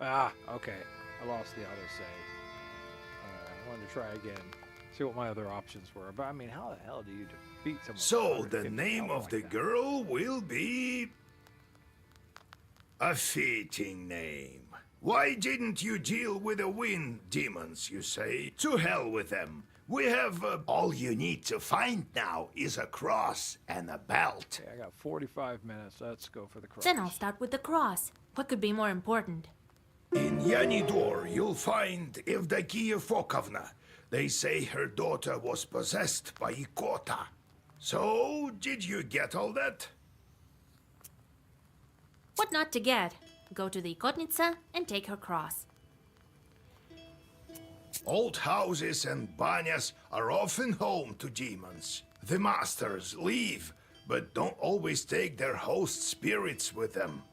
Ah, okay. I lost the autosave. I wanted to try again. See what my other options were. But I mean, how the hell do you defeat someone? So with the 150 name health of the like that? girl will be... a fitting name. Why didn't you deal with the wind demons, you say? To hell with them. We have... all you need to find now is a cross and a belt. Okay, I got 45 minutes. Let's go for the cross. Then I'll start with the cross. What could be more important? In Yanidor, you'll find Evdokia Fokovna. They say her daughter was possessed by Ikota. So, did you get all that? What not to get? Go to the Kotnitsa and take her cross. Old houses and banyas are often home to demons. The masters leave, but don't always take their host spirits with them.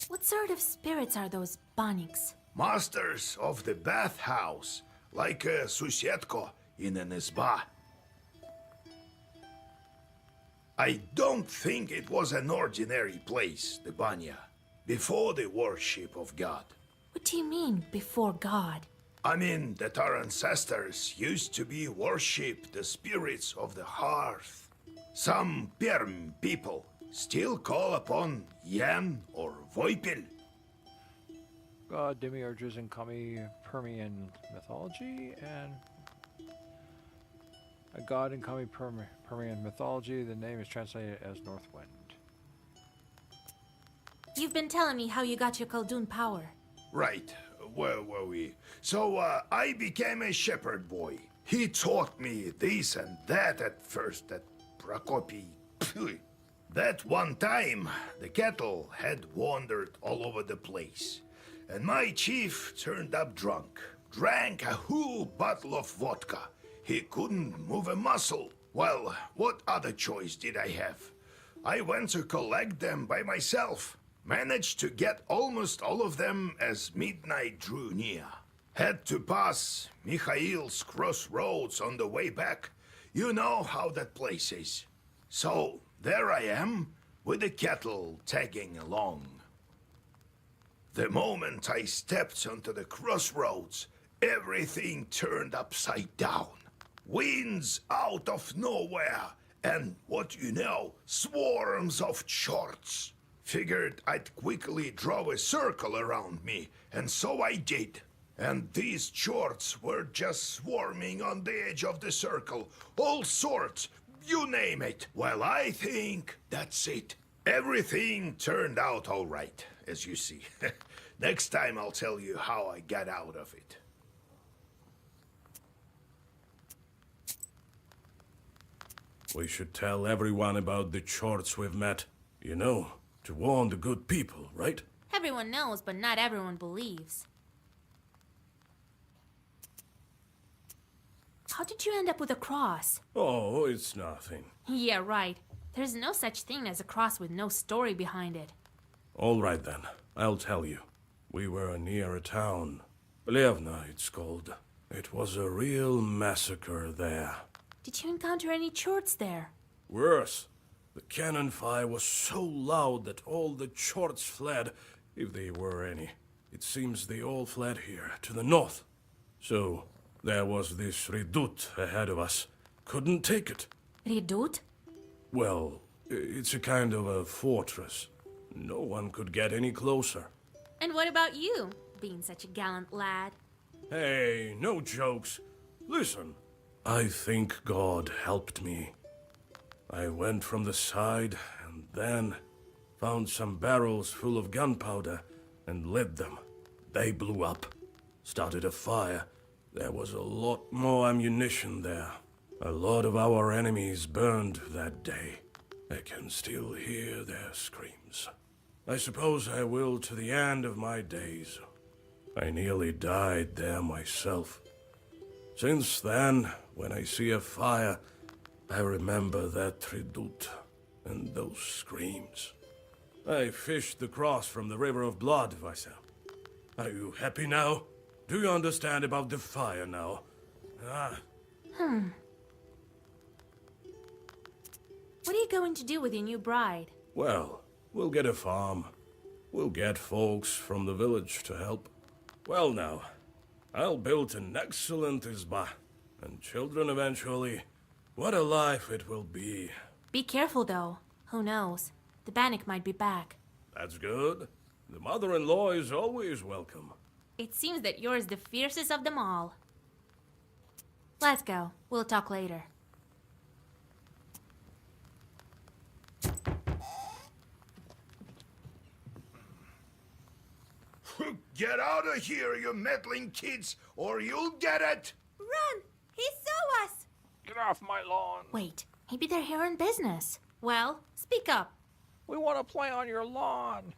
What sort of spirits are those baniks? Masters of the bathhouse, like a Susetko in an izba. I don't think it was an ordinary place, the banya, before the worship of God. What do you mean, before God? I mean that our ancestors used to be worshipped the spirits of the hearth. Some Perm people still call upon Yan or Voipil. God demiurges in Permian mythology, and a god in Permian mythology. The name is translated as Northwind. You've been telling me how you got your Koldun power. Right, where were we? So, I became a shepherd boy. He taught me this and that at first at Prokopi. Phew. That one time, the cattle had wandered all over the place. And my chief turned up drunk. Drank a whole bottle of vodka. He couldn't move a muscle. Well, what other choice did I have? I went to collect them by myself. Managed to get almost all of them as midnight drew near. Had to pass Mikhail's crossroads on the way back. You know how that place is. So, there I am, with the kettle tagging along. The moment I stepped onto the crossroads, everything turned upside down. Winds out of nowhere, and what you know, swarms of chorts. Figured I'd quickly draw a circle around me, and so I did. And these chorts were just swarming on the edge of the circle, all sorts, you name it. Well, I think that's it. Everything turned out all right, as you see. Next time I'll tell you how I got out of it. We should tell everyone about the chorts we've met. You know, to warn the good people, right? Everyone knows, but not everyone believes. How did you end up with a cross? Oh, it's nothing. Yeah, right. There's no such thing as a cross with no story behind it. All right then, I'll tell you. We were near a town. Plevna, it's called. It was a real massacre there. Did you encounter any chorts there? Worse, the cannon fire was so loud that all the chorts fled, if they were any. It seems they all fled here, to the north. So, there was this redoute ahead of us. Couldn't take it. Redoute? Well, it's a kind of a fortress. No one could get any closer. And what about you, being such a gallant lad? Hey, no jokes. Listen, I think God helped me. I went from the side and then found some barrels full of gunpowder and lit them. They blew up. Started a fire. There was a lot more ammunition there. A lot of our enemies burned that day. I can still hear their screams. I suppose I will to the end of my days. I nearly died there myself. Since then, when I see a fire, I remember that redoute and those screams. I fished the cross from the river of blood, Vaisa. Are you happy now? Do you understand about the fire now? What are you going to do with your new bride? Well, we'll get a farm. We'll get folks from the village to help. Well now, I'll build an excellent izba. And children eventually. What a life it will be. Be careful, though. Who knows? The Bannock might be back. That's good. The mother-in-law is always welcome. It seems that you're the fiercest of them all. Let's go. We'll talk later. Get out of here, you meddling kids, or you'll get it! Run! He saw us! Get off my lawn. Wait, maybe they're here on business. Well, speak up. We want to play on your lawn.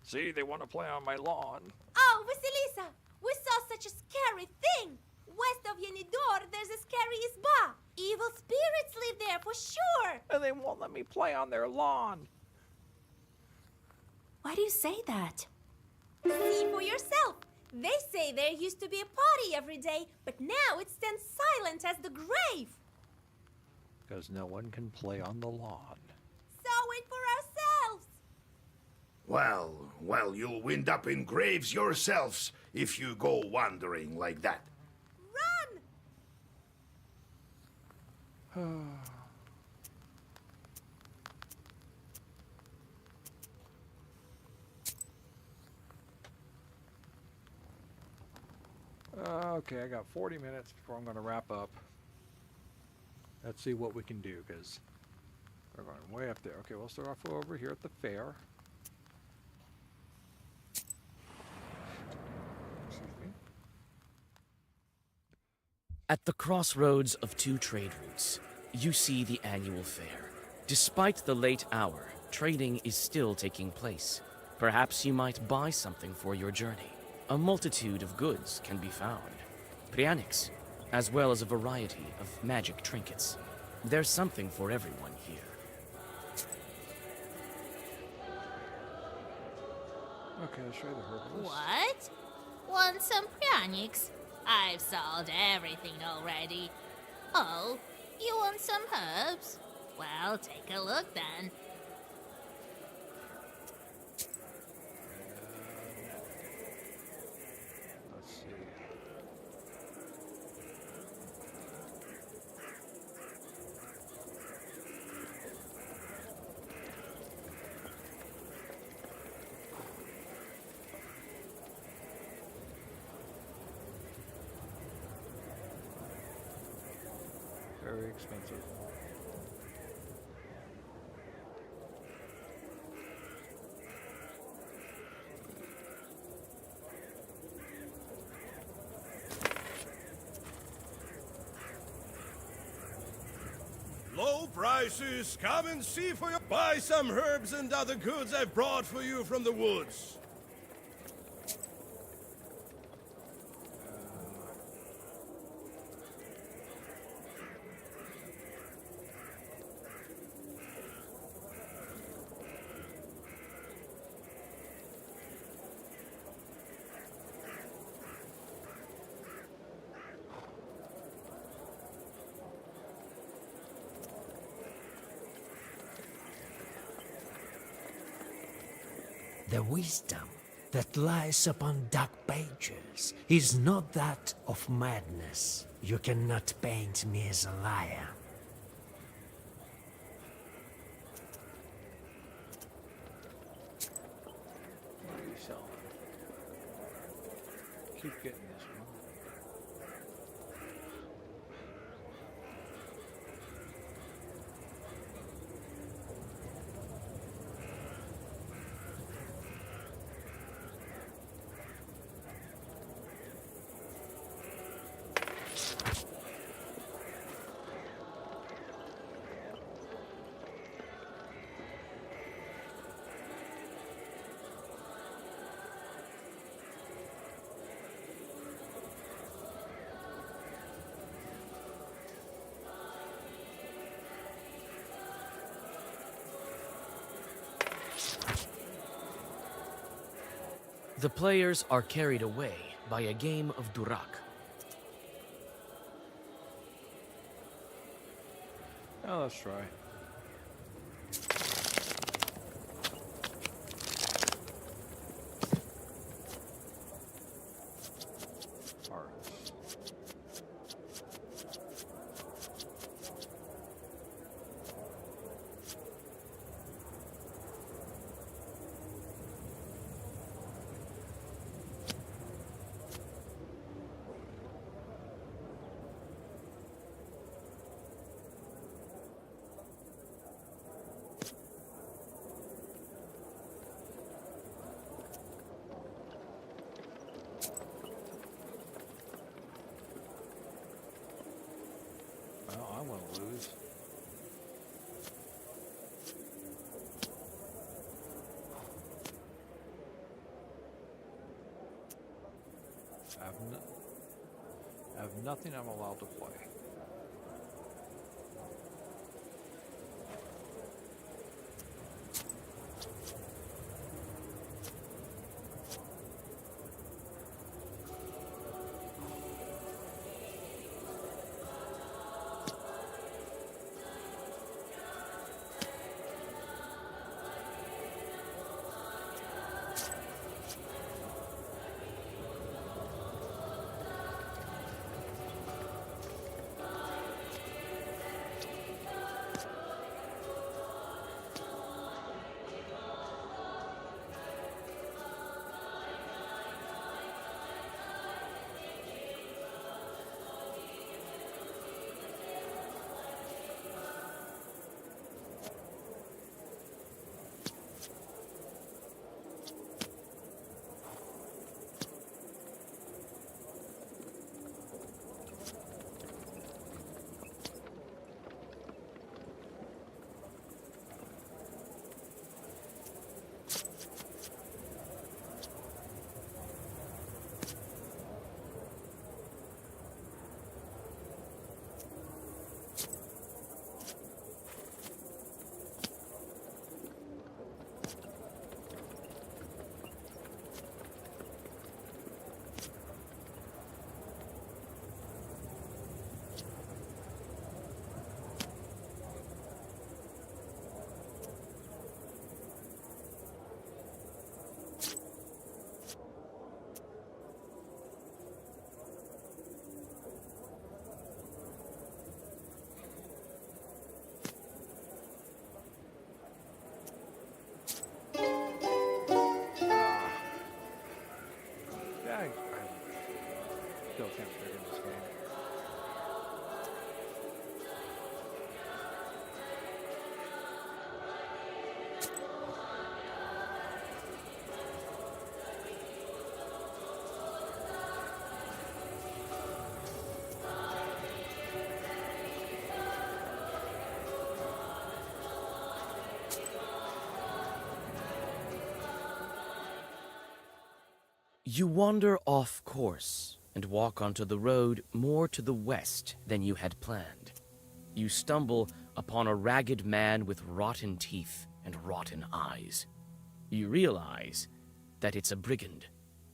See, they want to play on my lawn. Oh, Vasilisa! We saw such a scary thing! West of Yenidor, there's a scary izba. Evil spirits live there for sure! And they won't let me play on their lawn. Why do you say that? See for yourself. They say there used to be a party every day, but now it stands silent as the grave. Because no one can play on the lawn. So wait for ourselves. Well, you'll wind up in graves yourselves if you go wandering like that. Run! Okay, I got 40 minutes before I'm going to wrap up. Let's see what we can do, because we're going way up there. Okay, we'll start off over here at the fair. Excuse me. At the crossroads of two trade routes, you see the annual fair. Despite the late hour, trading is still taking place. Perhaps you might buy something for your journey. A multitude of goods can be found. Prianics, as well as a variety of magic trinkets. There's something for everyone here. Okay, I'll show you the herbalist. What? Want some prianics? I've sold everything already. Oh, you want some herbs? Well, take a look then. Let's see. Very expensive. Low prices. Come and see for your... Buy some herbs and other goods I've brought for you from the woods. The wisdom that lies upon dark pages is not that of madness. You cannot paint me as a liar. What are you selling? Keep getting this one. The players are carried away by a game of Durak. Oh, let's try. Hearts. Well, I want to lose. I have nothing I'm allowed to play. content big in this game. You wander off course and walk onto the road more to the west than you had planned. You stumble upon a ragged man with rotten teeth and rotten eyes. You realize that it's a brigand.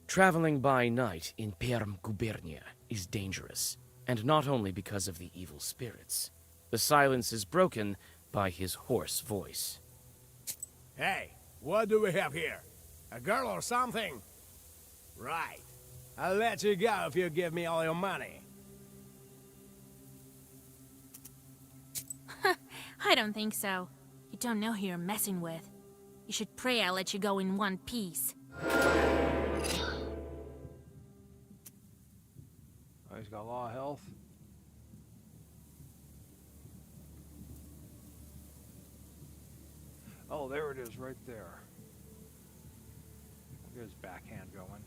Traveling by night in Perm Gubernia is dangerous, and not only because of the evil spirits. The silence is broken by his hoarse voice. Hey, what do we have here? A girl or something? Right. I'll let you go if you give me all your money. I don't think so. You don't know who you're messing with. You should pray I let you go in one piece. Oh, he's got a lot of health. Oh, there it is, right there. Look at his backhand going.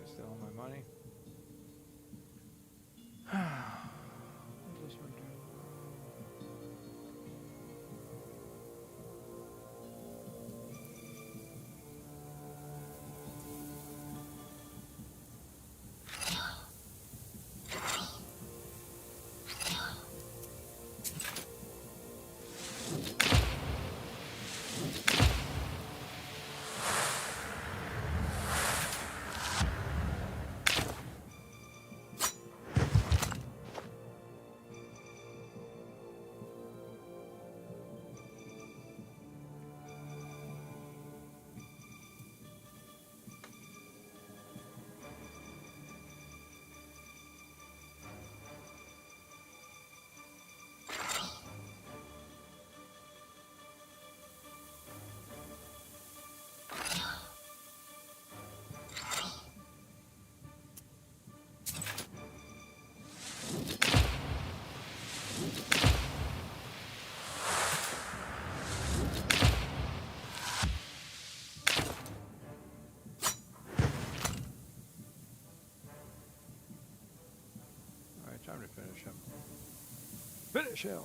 Still my money. What's this one do? Time to finish him. Finish him!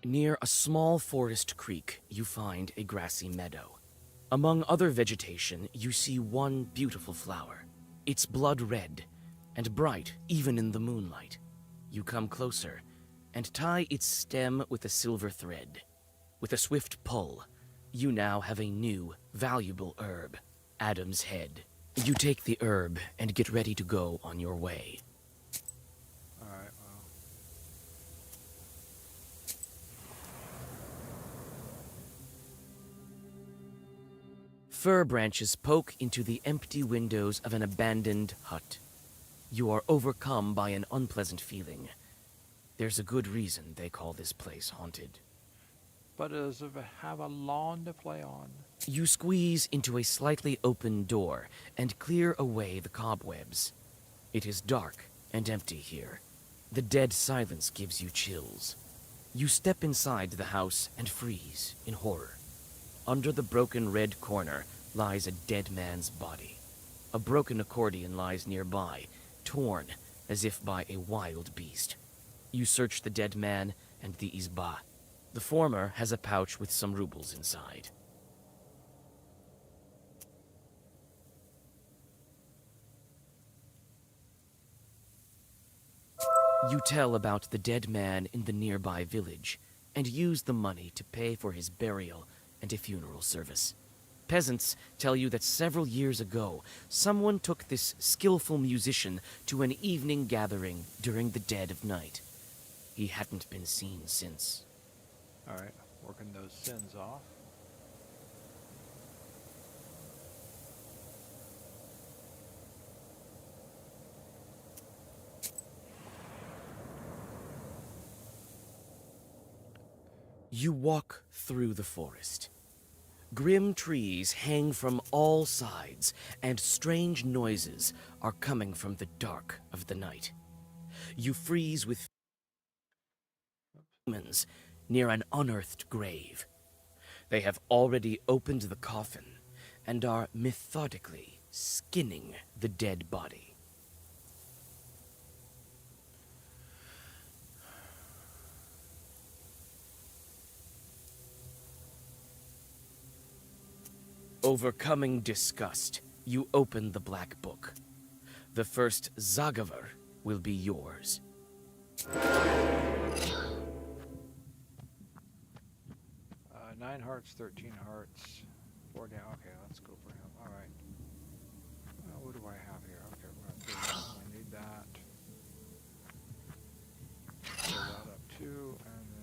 Near a small forest creek, you find a grassy meadow. Among other vegetation, you see one beautiful flower. It's blood red and bright even in the moonlight. You come closer and tie its stem with a silver thread. With a swift pull, you now have a new, valuable herb, Adam's Head. You take the herb and get ready to go on your way. Alright, well. Fir branches poke into the empty windows of an abandoned hut. You are overcome by an unpleasant feeling. There's a good reason they call this place haunted. But does it have a lawn to play on? You squeeze into a slightly open door and clear away the cobwebs. It is dark and empty here. The dead silence gives you chills. You step inside the house and freeze in horror. Under the broken red corner lies a dead man's body. A broken accordion lies nearby, torn as if by a wild beast. You search the dead man and the izba. The former has a pouch with some rubles inside. You tell about the dead man in the nearby village and use the money to pay for his burial and a funeral service. Peasants tell you that several years ago, someone took this skillful musician to an evening gathering during the dead of night. He hadn't been seen since. Alright, working those sins off. You walk through the forest. Grim trees hang from all sides, and strange noises are coming from the dark of the night. You freeze with humans near an unearthed grave. They have already opened the coffin and are methodically skinning the dead body. Overcoming disgust, you open the black book. The first Zagavar will be yours. 9 hearts, 13 hearts, 4 down. Okay, let's go for him. Alright. What do I have here? Okay, we're gonna do that. I need that. Fill that up too, and then...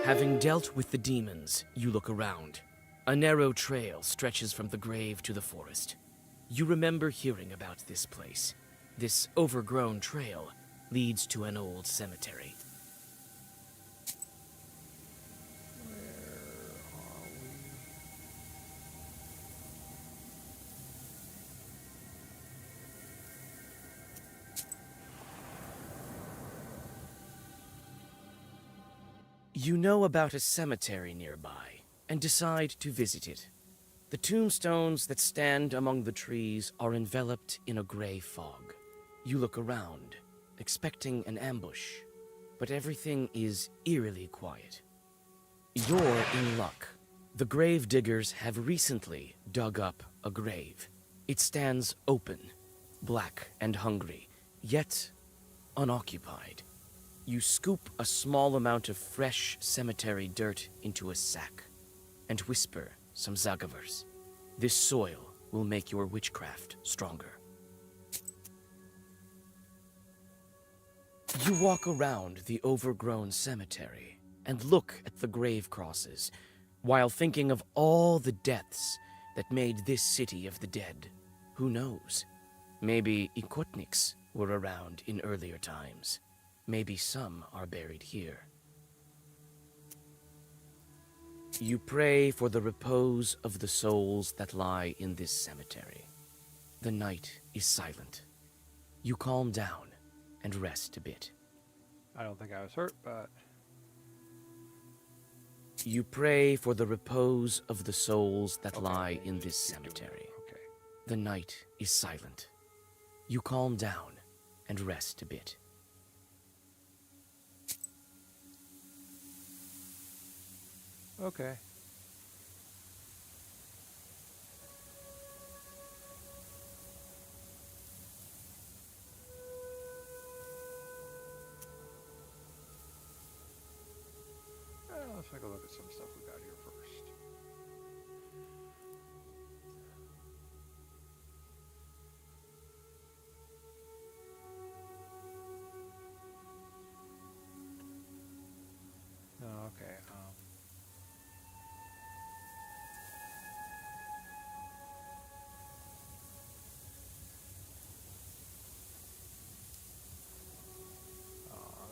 Having dealt with the demons, you look around. A narrow trail stretches from the grave to the forest. You remember hearing about this place. This overgrown trail leads to an old cemetery. You know about a cemetery nearby and decide to visit it. The tombstones that stand among the trees are enveloped in a gray fog. You look around, expecting an ambush, but everything is eerily quiet. You're in luck. The grave diggers have recently dug up a grave. It stands open, black and hungry, yet unoccupied. You scoop a small amount of fresh cemetery dirt into a sack and whisper some Zagavers. This soil will make your witchcraft stronger. You walk around the overgrown cemetery and look at the grave crosses while thinking of all the deaths that made this city of the dead. Who knows? Maybe Ikotniks were around in earlier times. Maybe some are buried here. You pray for the repose of the souls that lie in this cemetery. The night is silent. You calm down and rest a bit. I don't think I was hurt, but... You pray for the repose of the souls that lie in this cemetery. Okay. The night is silent. You calm down and rest a bit. Okay. Let's take a look at some stuff we got here first. Oh, okay.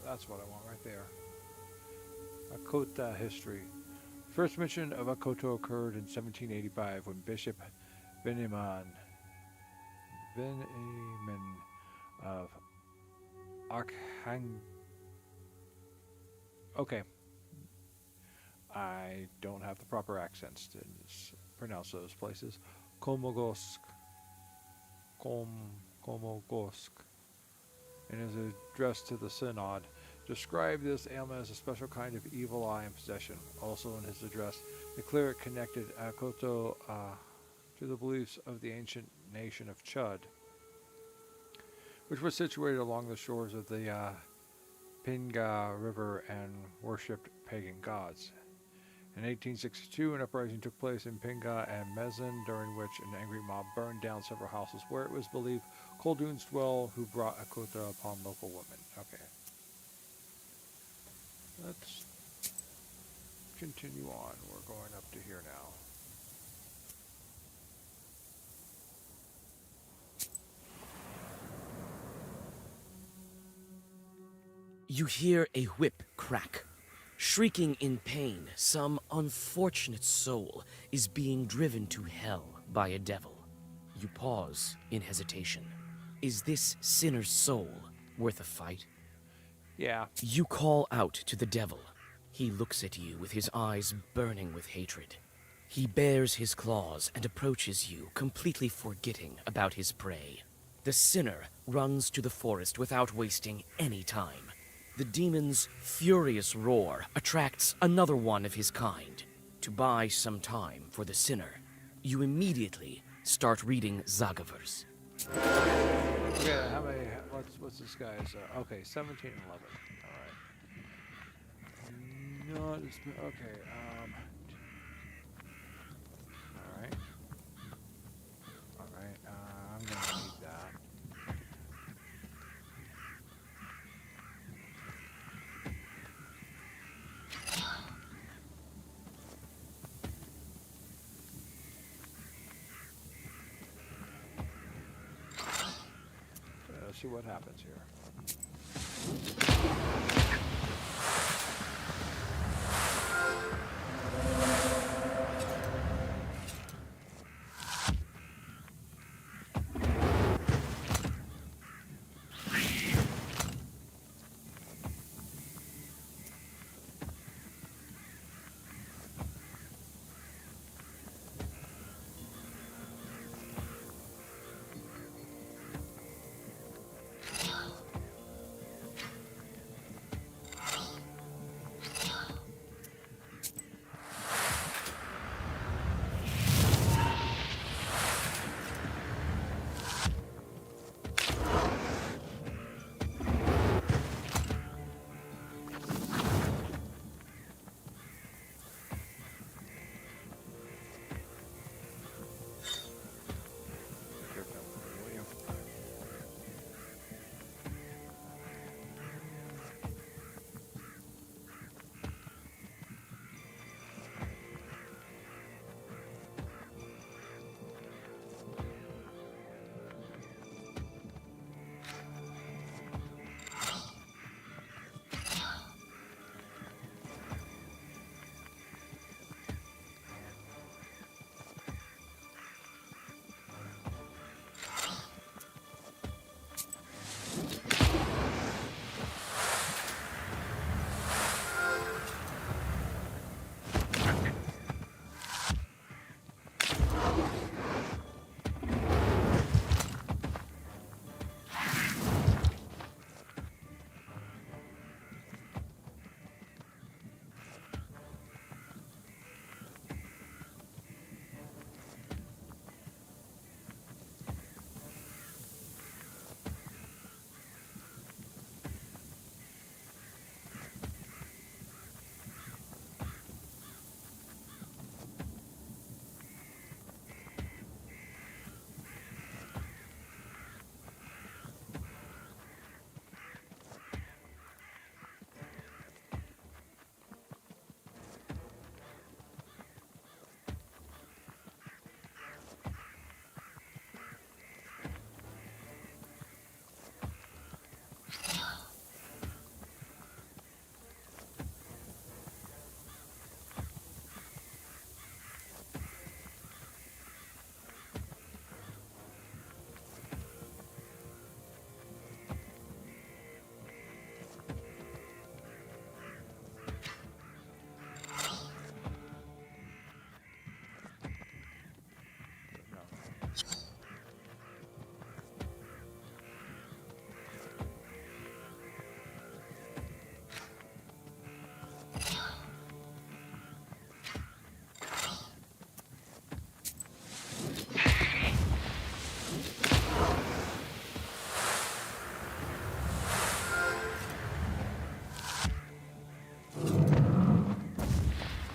That's what I want right there. Akota history. First mention of Akoto occurred in 1785 when Bishop Veniman of Arkhang. Okay. I don't have the proper accents to pronounce those places. Komogosk. Komogosk. In his address to the Synod, described this ailment as a special kind of evil eye in possession. Also in his address, the cleric connected Akoto to the beliefs of the ancient nation of Chud, which was situated along the shores of the Pinga River and worshipped pagan gods. In 1862, an uprising took place in Pinga and Mezin, during which an angry mob burned down several houses where it was believed Koldunic dwell, who brought Akota upon local women. Okay. Let's continue on. We're going up to here now. You hear a whip crack. Shrieking in pain, some unfortunate soul is being driven to hell by a devil. You pause in hesitation. Is this sinner's soul worth a fight? Yeah. You call out to the devil. He looks at you with his eyes burning with hatred. He bares his claws and approaches you, completely forgetting about his prey. The sinner runs to the forest without wasting any time. The demon's furious roar attracts another one of his kind. To buy some time for the sinner, you immediately start reading Zagavers. Okay, how many? What's this guy's? Okay, 17 and 11. All right. Not as okay. All right. All right. I'm gonna need that. Let's see what happens here.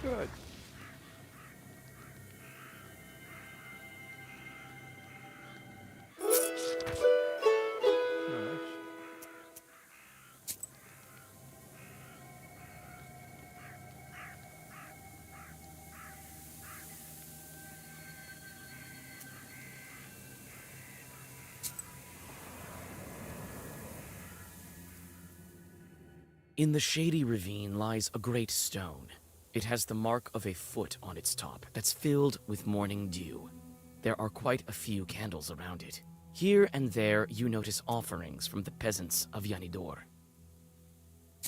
Good. Nice. In the shady ravine lies a great stone. It has the mark of a foot on its top that's filled with morning dew. There are quite a few candles around it. Here and there you notice offerings from the peasants of Yanidor.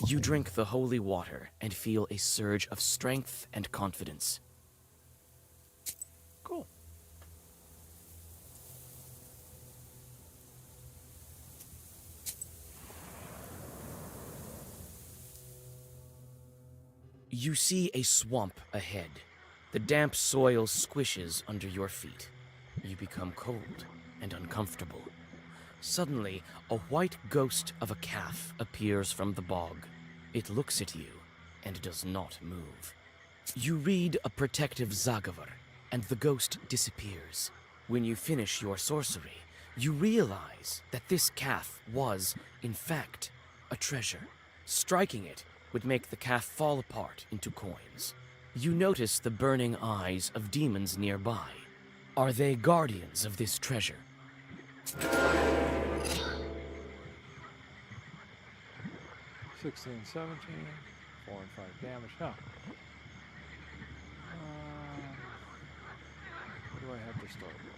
You drink the holy water and feel a surge of strength and confidence. Cool. You see a swamp ahead. The damp soil squishes under your feet. You become cold and uncomfortable. Suddenly, a white ghost of a calf appears from the bog. It looks at you and does not move. You read a protective Zagavar, and the ghost disappears. When you finish your sorcery, you realize that this calf was, in fact, a treasure. Striking it would make the calf fall apart into coins. You notice the burning eyes of demons nearby. Are they guardians of this treasure? 16, 17, 4 and 5 damage. Huh. What do I have to start with?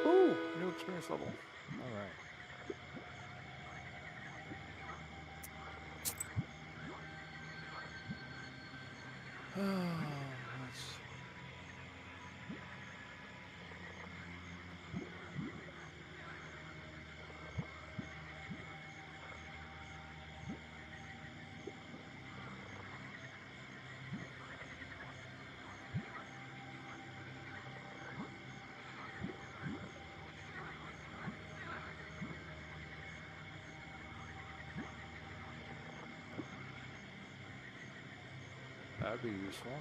Ooh, new experience level. All right. Let's see. That'd be useful.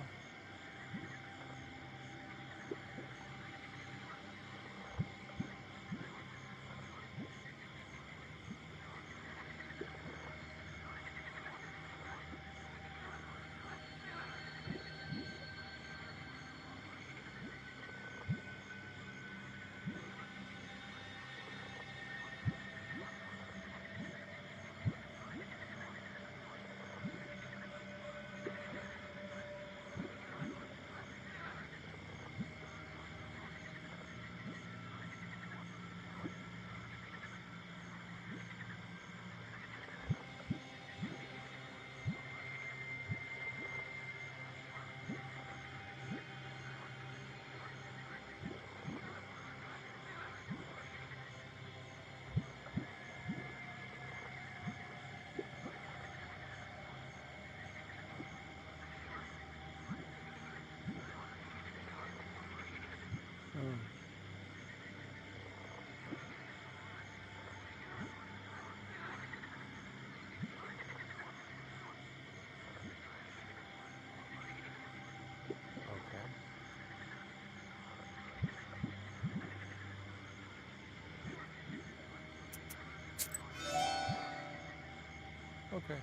Okay.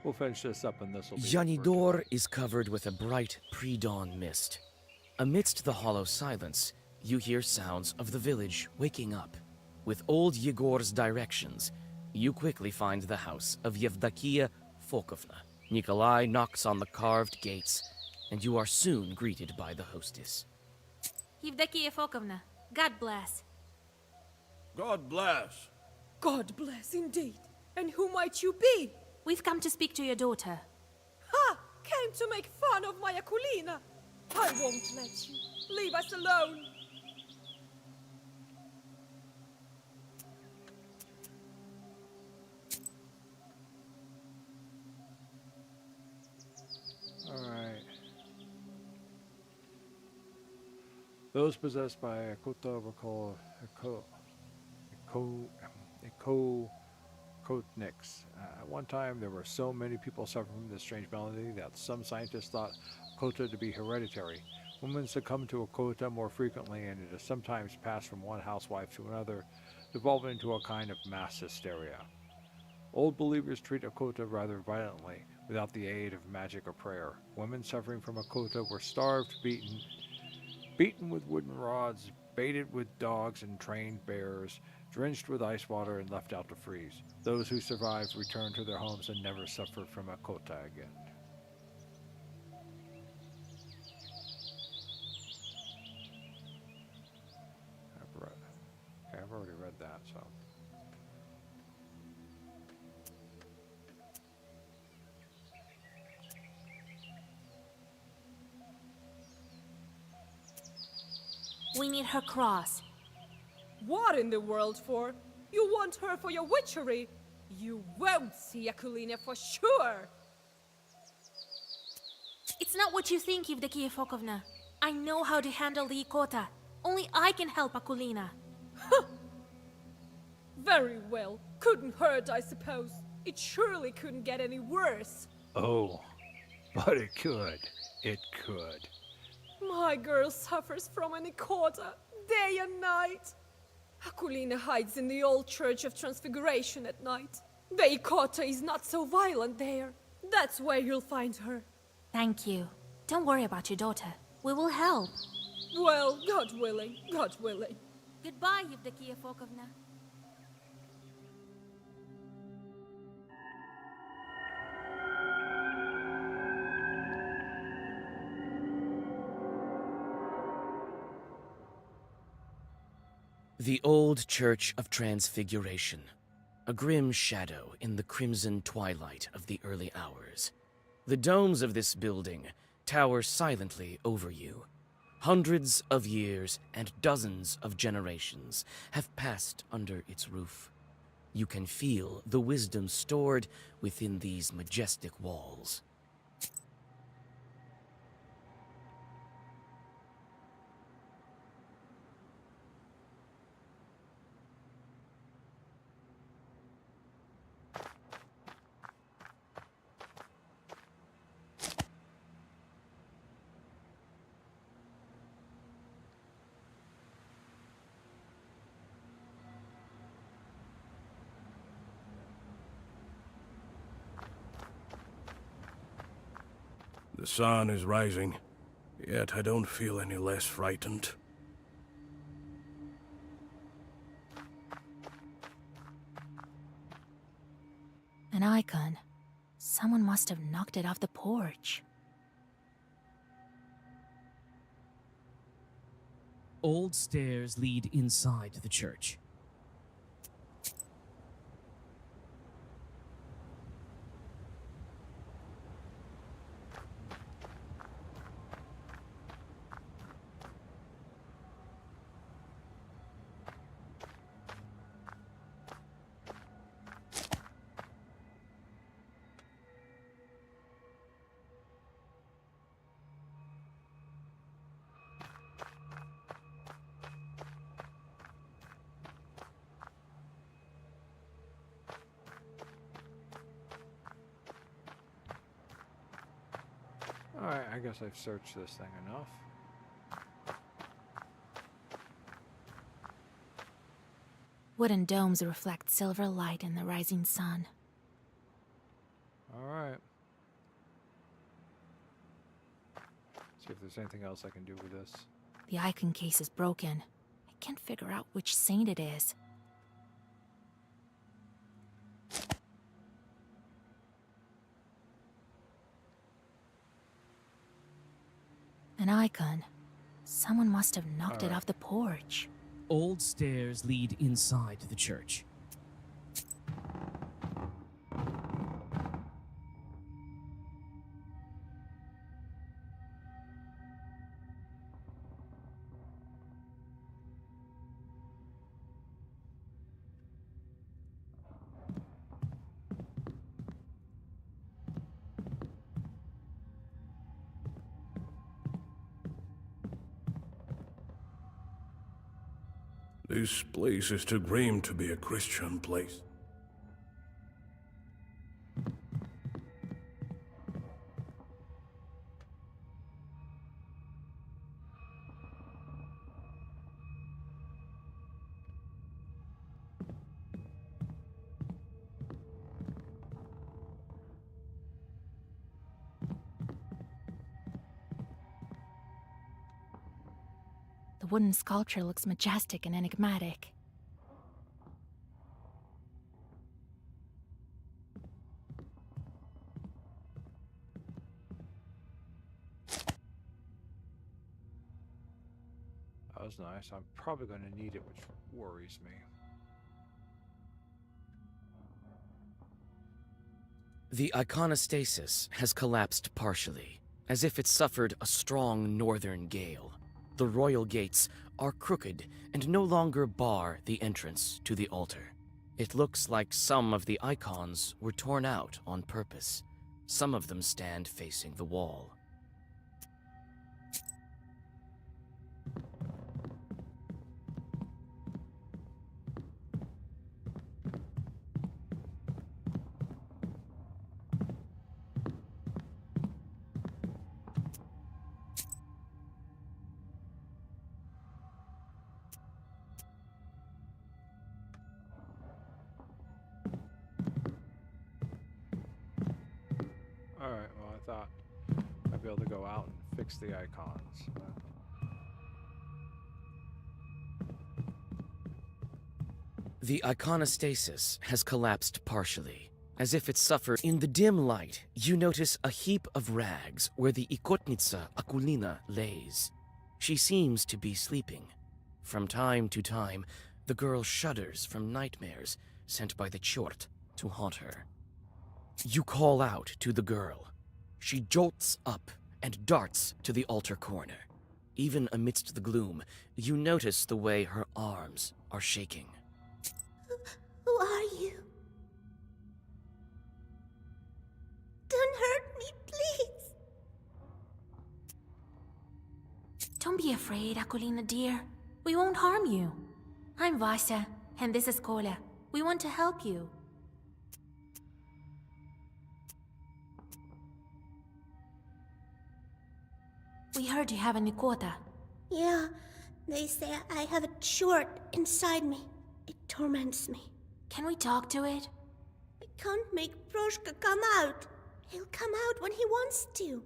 We'll finish this up and this will be it for Yanidor tonight. is covered with a bright pre-dawn mist. Amidst the hollow silence, you hear sounds of the village waking up. With old Yegor's directions, you quickly find the house of Yevdakia Fokovna. Nikolai knocks on the carved gates, and you are soon greeted by the hostess. Yevdakia Fokovna, God bless. God bless. God bless indeed. And who might you be? We've come to speak to your daughter. Ha! Came to make fun of my Akulina. I won't let you. Leave us alone. Alright. Those possessed by a kota were called Koldunics. At one time, there were so many people suffering from this strange malady that some scientists thought kota to be hereditary. Women succumb to a kota more frequently, and it is sometimes passed from one housewife to another, devolving into a kind of mass hysteria. Old believers treat a kota rather violently, without the aid of magic or prayer. Women suffering from a kota were starved, beaten with wooden rods, baited with dogs and trained bears, drenched with ice water, and left out to freeze. Those who survived returned to their homes and never suffered from a kota again. I've already read that, so. We need her cross. What in the world for? You want her for your witchery? You won't see Akulina for sure. It's not what you think, Yevdakia Fokovna. I know how to handle the Ikota. Only I can help Akulina. Very well. Couldn't hurt, I suppose. It surely couldn't get any worse. Oh, but it could. It could. My girl suffers from an Ikota, day and night. Akulina hides in the old Church of Transfiguration at night. The Ikota is not so violent there. That's where you'll find her. Thank you. Don't worry about your daughter. We will help. Well, God willing, God willing. Goodbye, Yevdakia Fokovna. The old Church of Transfiguration, a grim shadow in the crimson twilight of the early hours. The domes of this building tower silently over you. Hundreds of years and dozens of generations have passed under its roof. You can feel the wisdom stored within these majestic walls. The sun is rising, yet I don't feel any less frightened. An icon. Someone must have knocked it off the porch. Old stairs lead inside the church. I guess I've searched this thing enough. Wooden domes reflect silver light in the rising sun. Alright. See if there's anything else I can do with this. The icon case is broken. I can't figure out which saint it is. An icon. Someone must have knocked it off the porch. Old stairs lead inside the church. This place is too grim to be a Christian place. The wooden sculpture looks majestic and enigmatic. That was nice. I'm probably going to need it, which worries me. The iconostasis has collapsed partially, as if it suffered a strong northern gale. The royal gates are crooked and no longer bar the entrance to the altar. It looks like some of the icons were torn out on purpose. Some of them stand facing the wall. Alright, well, I thought I'd be able to go out and fix the icons. The iconostasis has collapsed partially, as if it suffered. In the dim light, you notice a heap of rags where the Ikotnitsa Akulina lays. She seems to be sleeping. From time to time, the girl shudders from nightmares sent by the chort to haunt her. You call out to the girl. She jolts up and darts to the altar corner. Even amidst the gloom, you notice the way her arms are shaking. Who are you? Don't hurt me, please. Don't be afraid, Akulina dear. We won't harm you. I'm Vasa, and this is Kola. We want to help you. We heard you have a Nikota. Yeah, they say I have a chort inside me. It torments me. Can we talk to it? I can't make Proshka come out. He'll come out when he wants to.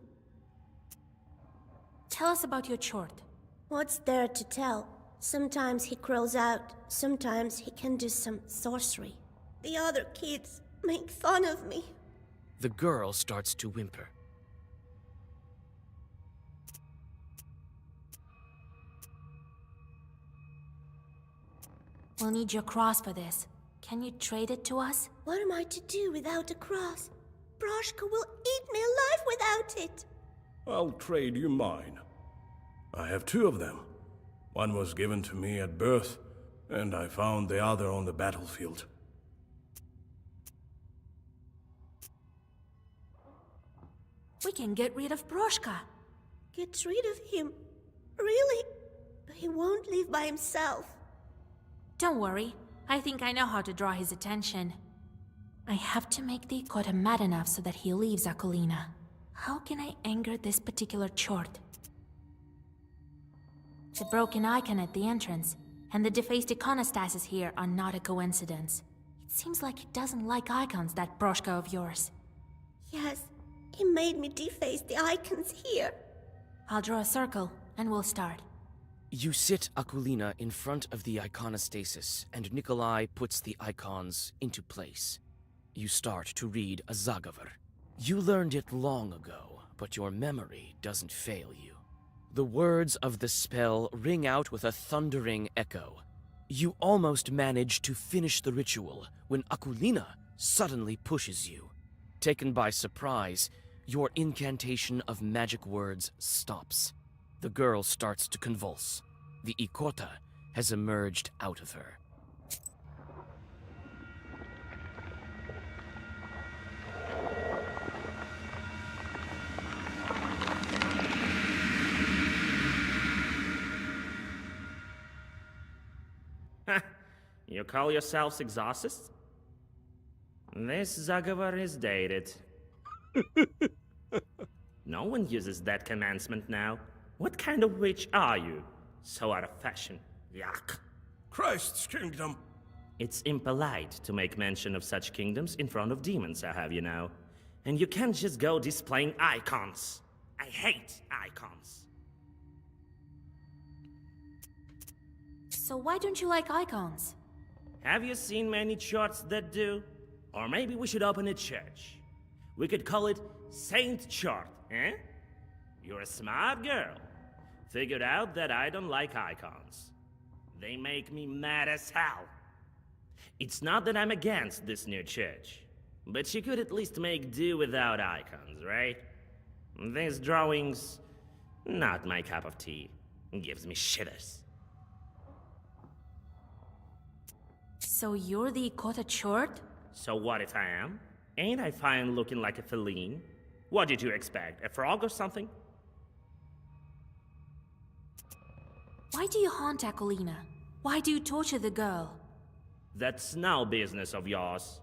Tell us about your chort. What's there to tell? Sometimes he crawls out, sometimes he can do some sorcery. The other kids make fun of me. The girl starts to whimper. We'll need your cross for this. Can you trade it to us? What am I to do without a cross? Proshka will eat me alive without it. I'll trade you mine. I have two of them. One was given to me at birth, and I found the other on the battlefield. We can get rid of Proshka. Get rid of him? Really? But he won't leave by himself. Don't worry. I think I know how to draw his attention. I have to make the Ikota mad enough so that he leaves Akulina. How can I anger this particular chort? The broken icon at the entrance and the defaced iconostasis here are not a coincidence. It seems like he doesn't like icons, that Broshka of yours. Yes, he made me deface the icons here. I'll draw a circle, and we'll start. You sit Akulina in front of the iconostasis, and Nikolai puts the icons into place. You start to read a Zagavar. You learned it long ago, but your memory doesn't fail you. The words of the spell ring out with a thundering echo. You almost manage to finish the ritual when Akulina suddenly pushes you. Taken by surprise, your incantation of magic words stops. The girl starts to convulse. The Ikota has emerged out of her. You call yourselves exorcists? This Zagavar is dated. No one uses that commencement now. What kind of witch are you? So out of fashion. Yuck. Christ's kingdom. It's impolite to make mention of such kingdoms in front of demons, I have you know. And you can't just go displaying icons. I hate icons. So why don't you like icons? Have you seen many charts that do? Or maybe we should open a church. We could call it Saint Chart, eh? You're a smart girl. Figured out that I don't like icons. They make me mad as hell. It's not that I'm against this new church, but you could at least make do without icons, right? These drawings, not my cup of tea. Gives me shivers. So you're the Ikota chort? So what if I am? Ain't I fine looking like a feline? What did you expect, a frog or something? Why do you haunt Akulina? Why do you torture the girl? That's no business of yours.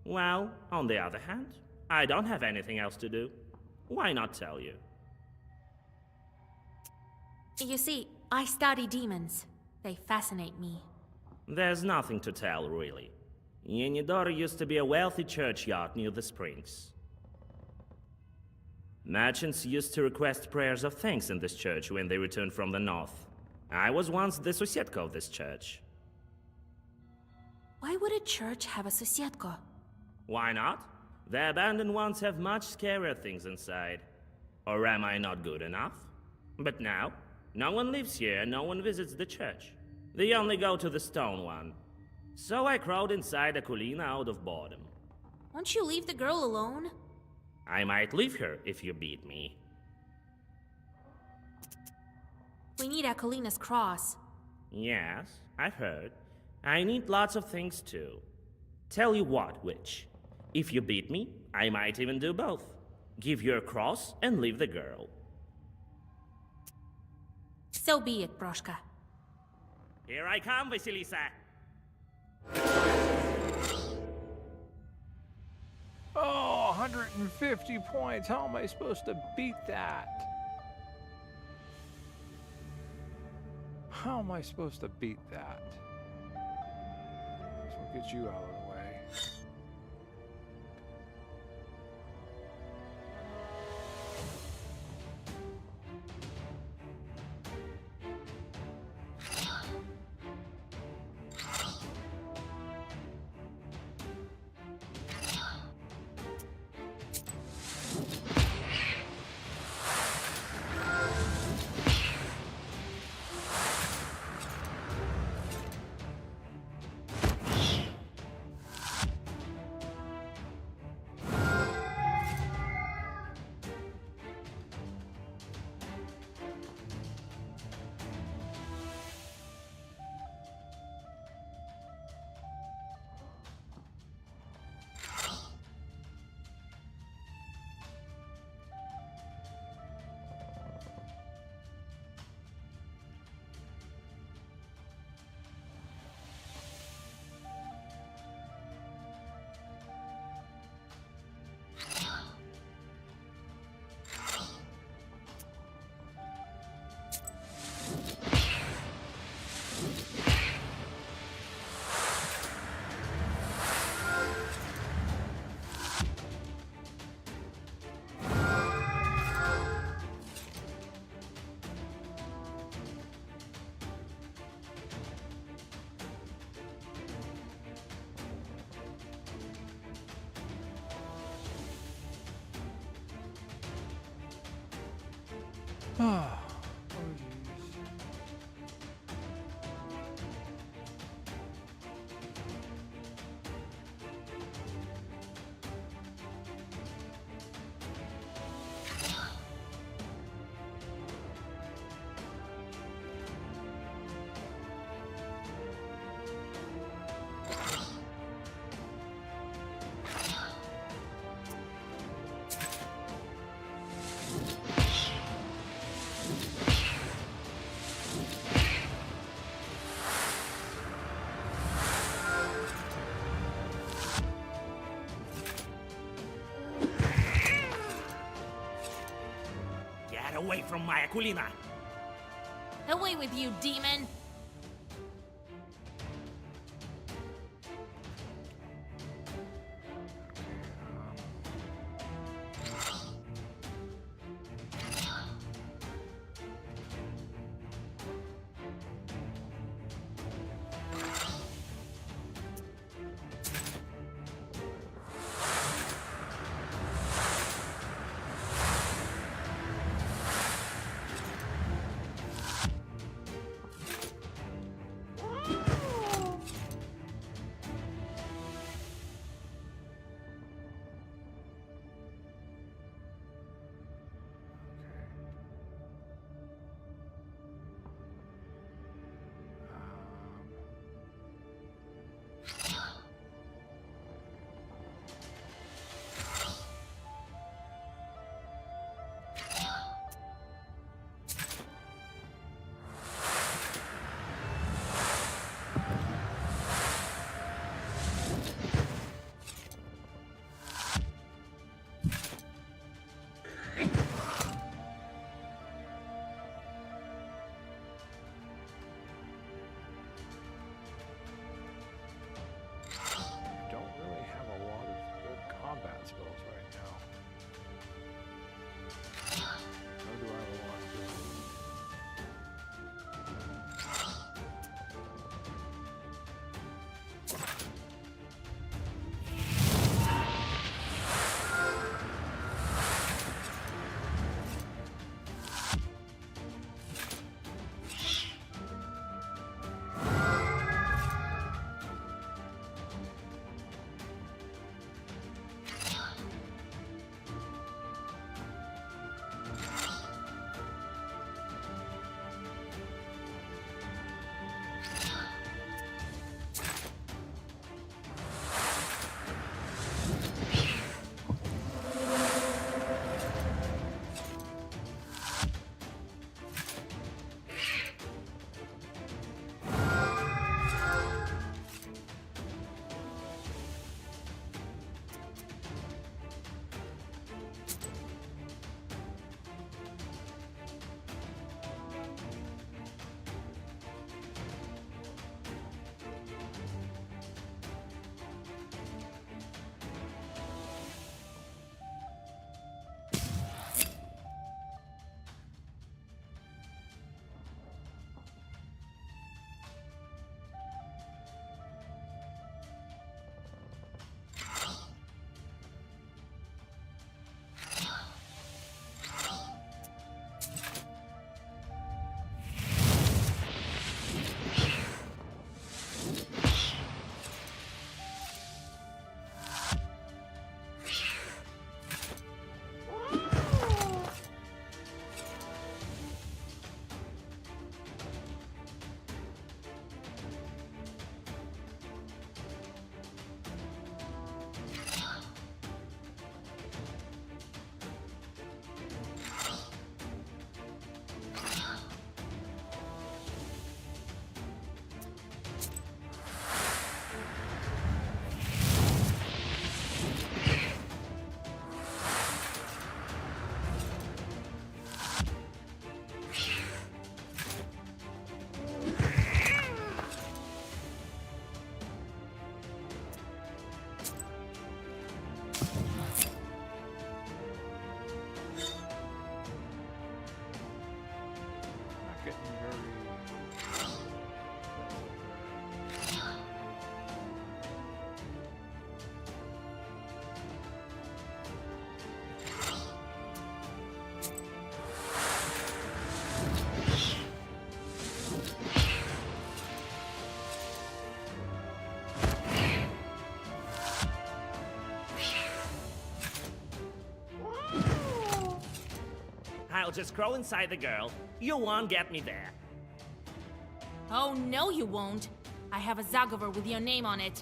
Well, on the other hand, I don't have anything else to do. Why not tell you? You see, I study demons. They fascinate me. There's nothing to tell, really. Yenidor used to be a wealthy churchyard near the springs. Merchants used to request prayers of thanks in this church when they returned from the north. I was once the Susietko of this church. Why would a church have a Susietko? Why not? The abandoned ones have much scarier things inside. Or am I not good enough? But now, no one lives here and no one visits the church. They only go to the stone one. So I crawled inside Akulina out of boredom. Won't you leave the girl alone? I might leave her if you beat me. We need Akulina's cross. Yes, I've heard. I need lots of things too. Tell you what, witch. If you beat me, I might even do both. Give you a cross and leave the girl. So be it, Broshka. Here I come, Vasilisa. Oh, 150 points. How am I supposed to beat that? How am I supposed to beat that? So we'll get you out of the way. Oh, Get away from my Aquilina! Away with you, demon! I'll just crawl inside the girl. You won't get me there. Oh, no, you won't. I have a Zagover with your name on it.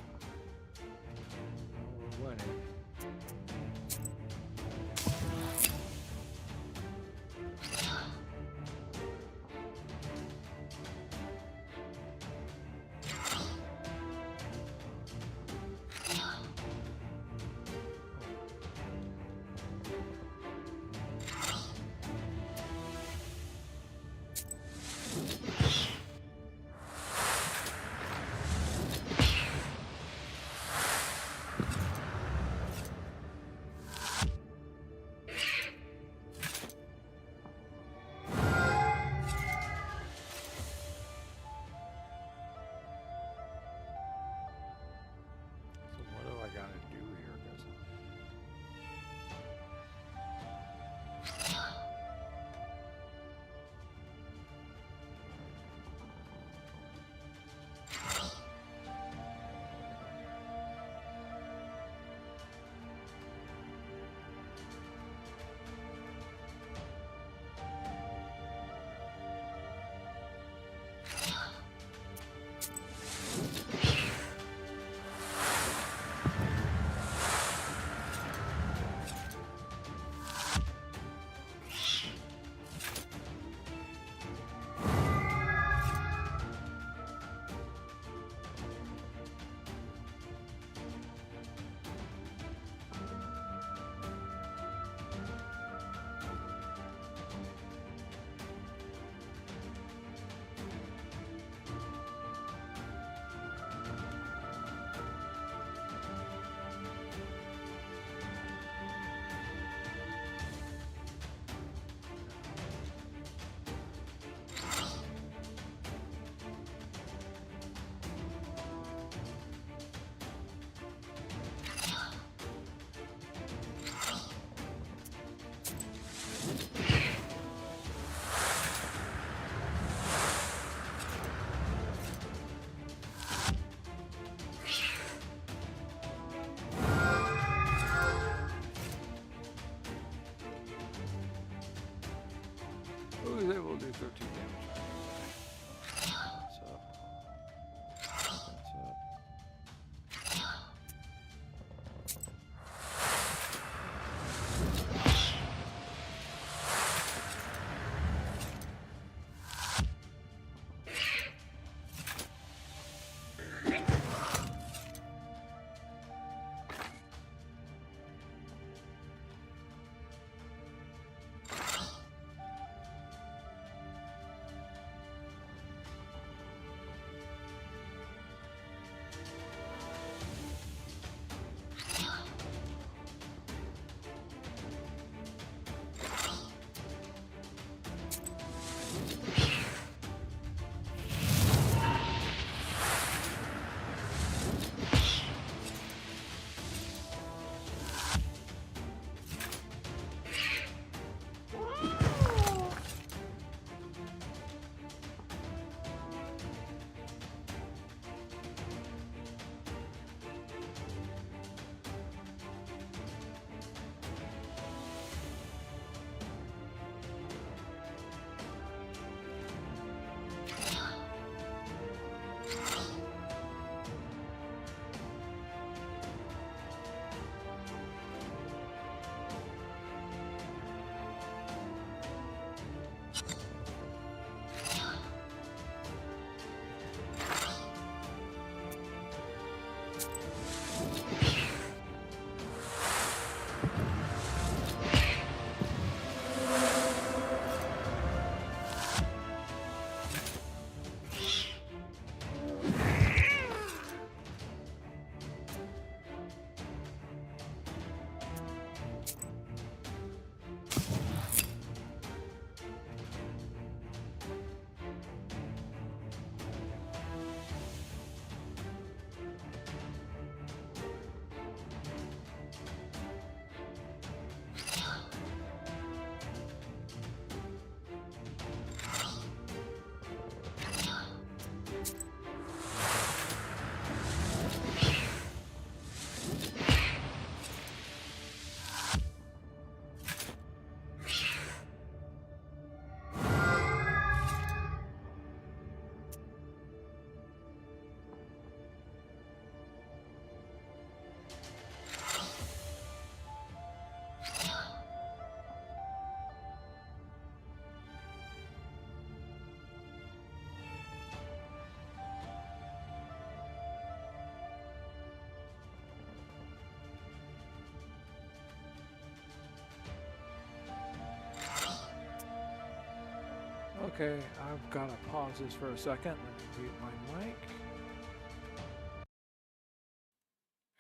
Okay, I've got to pause this for a second. Let me mute my mic.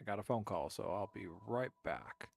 I got a phone call, so I'll be right back.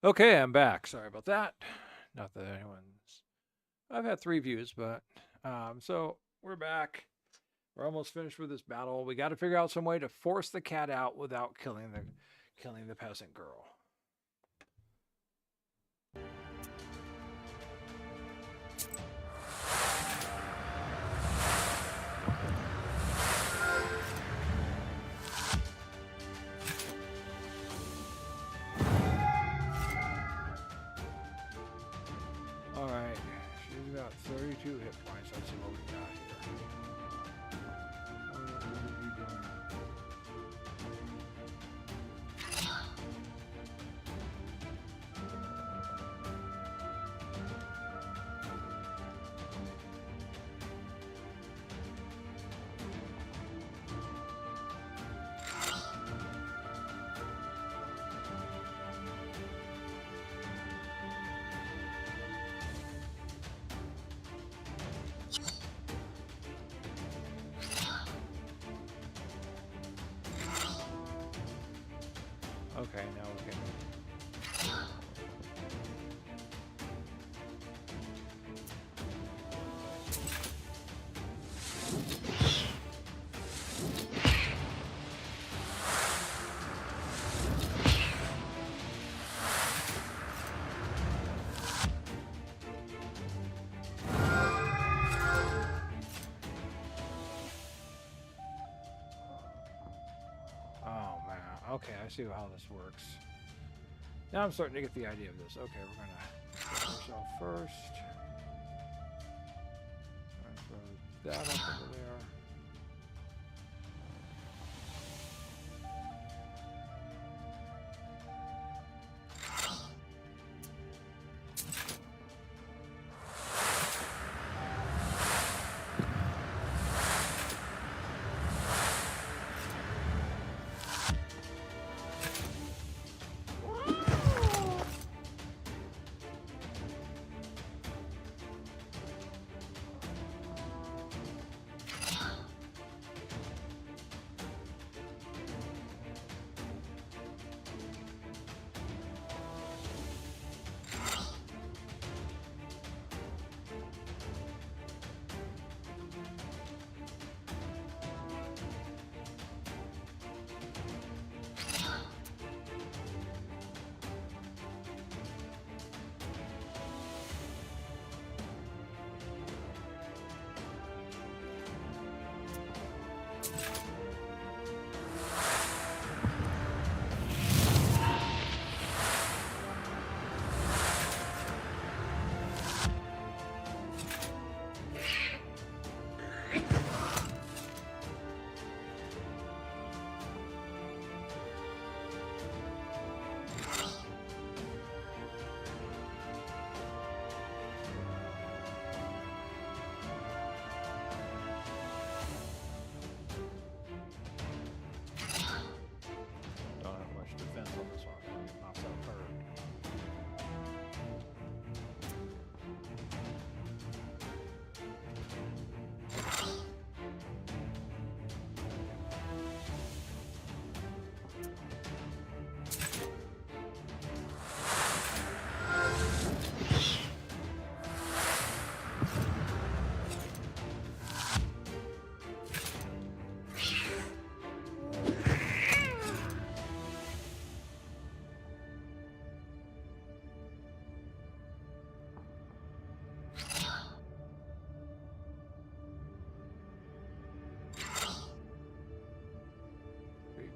Okay, I'm back. Sorry about that. Not that anyone's... I've had 3 views, but... so, we're back. We're almost finished with this battle. We got to figure out some way to force the cat out without killing the peasant girl. Alright, she's got 32 hit points. Let's see what we got here. What are you doing? Okay, now we can. Oh man, okay, I see how this works. Now I'm starting to get the idea of this. Okay, we're gonna put ourselves first. Throw that up over there.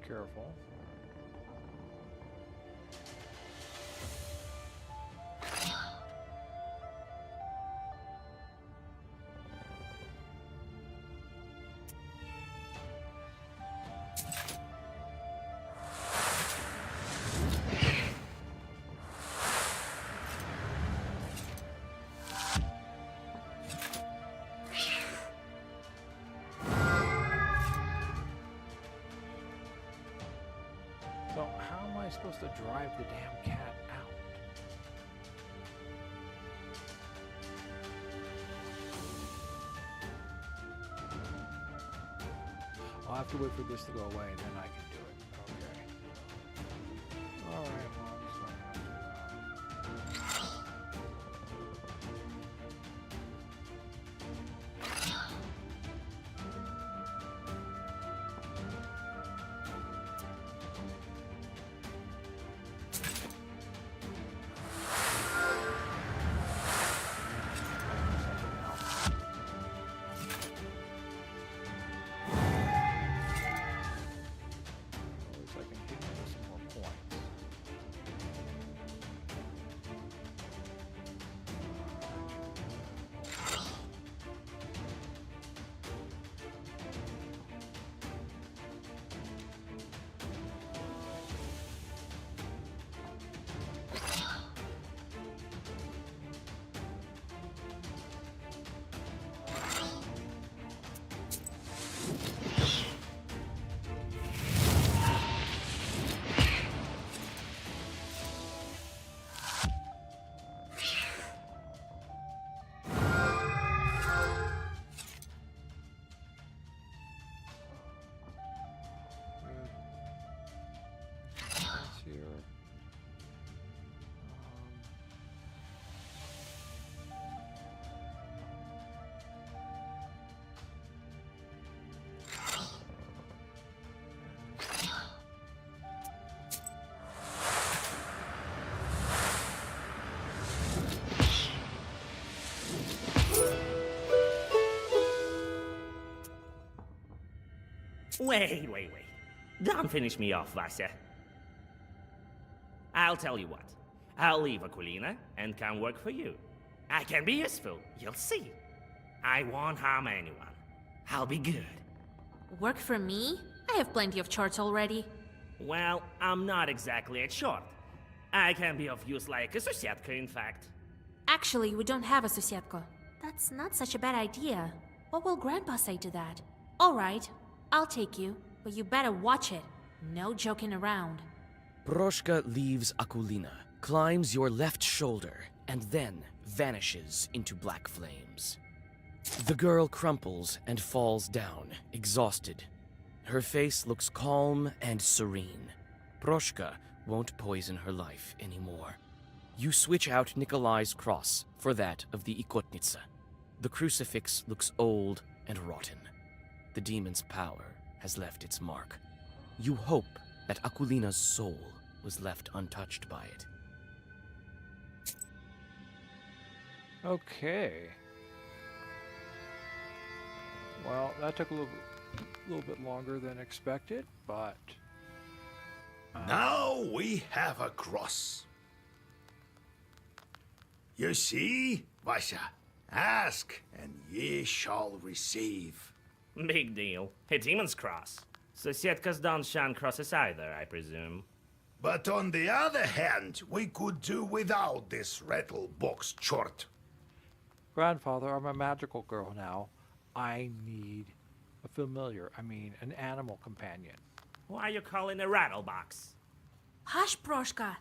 Careful. So how am I supposed to drive the damn cat out? I'll have to wait for this to go away and then I can do it. Okay. Alright, well, I'm just gonna have to Wait. Don't finish me off, Vasya. I'll tell you what. I'll leave Aquilina and come work for you. I can be useful, you'll see. I won't harm anyone. I'll be good. Work for me? I have plenty of charts already. Well, I'm not exactly a chort. I can be of use like a sosietka, in fact. Actually, we don't have a sosietka. That's not such a bad idea. What will Grandpa say to that? Alright, I'll take you, but you better watch it. No joking around. Proshka leaves Aquilina, climbs your left shoulder, and then vanishes into black flames. The girl crumples and falls down, exhausted. Her face looks calm and serene. Proshka won't poison her life anymore. You switch out Nikolai's cross for that of the Ikotnitsa. The crucifix looks old and rotten. The demon's power has left its mark. You hope that Aquilina's soul was left untouched by it. Okay. Well, that took a little bit longer than expected, but... Now we have a cross. You see, Vasya, ask and ye shall receive. Big deal. A demon's cross. Sosietkas don't shun crosses either, I presume. But on the other hand, we could do without this rattle box chort. Grandfather, I'm a magical girl now. I need a familiar, an animal companion. Why are you calling a rattlebox? Hush, Proshka.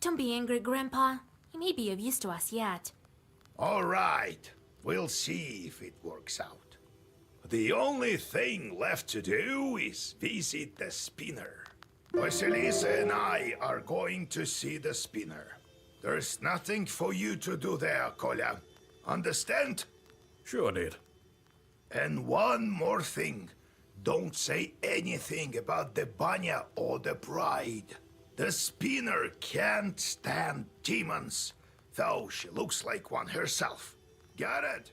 Don't be angry, Grandpa. He may be of use to us yet. All right, we'll see if it works out. The only thing left to do is visit the spinner. Vasilisa and I are going to see the spinner. There's nothing for you to do there, Kolya. Understand? Sure did. And one more thing. Don't say anything about the Banya or the bride. The spinner can't stand demons, though she looks like one herself. Got it?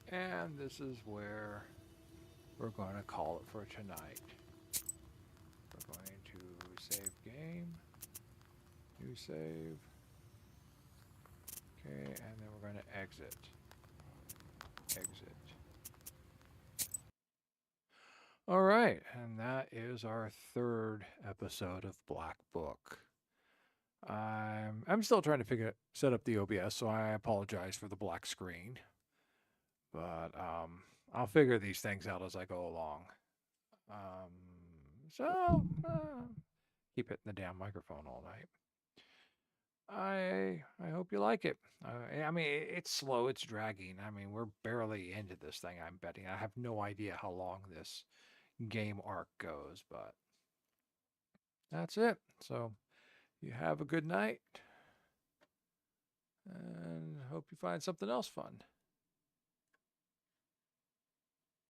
And this is where we're going to call it for tonight. We're going to save game. New save. Okay, and then we're going to exit. Exit. All right, and that is our third episode of Black Book. I'm still trying to set up the OBS, so I apologize for the black screen. But I'll figure these things out as I go along. Keep hitting the damn microphone all night. I hope you like it. It's slow, it's dragging. We're barely into this thing, I'm betting. I have no idea how long this game arc goes, but that's it. So you have a good night, and hope you find something else fun.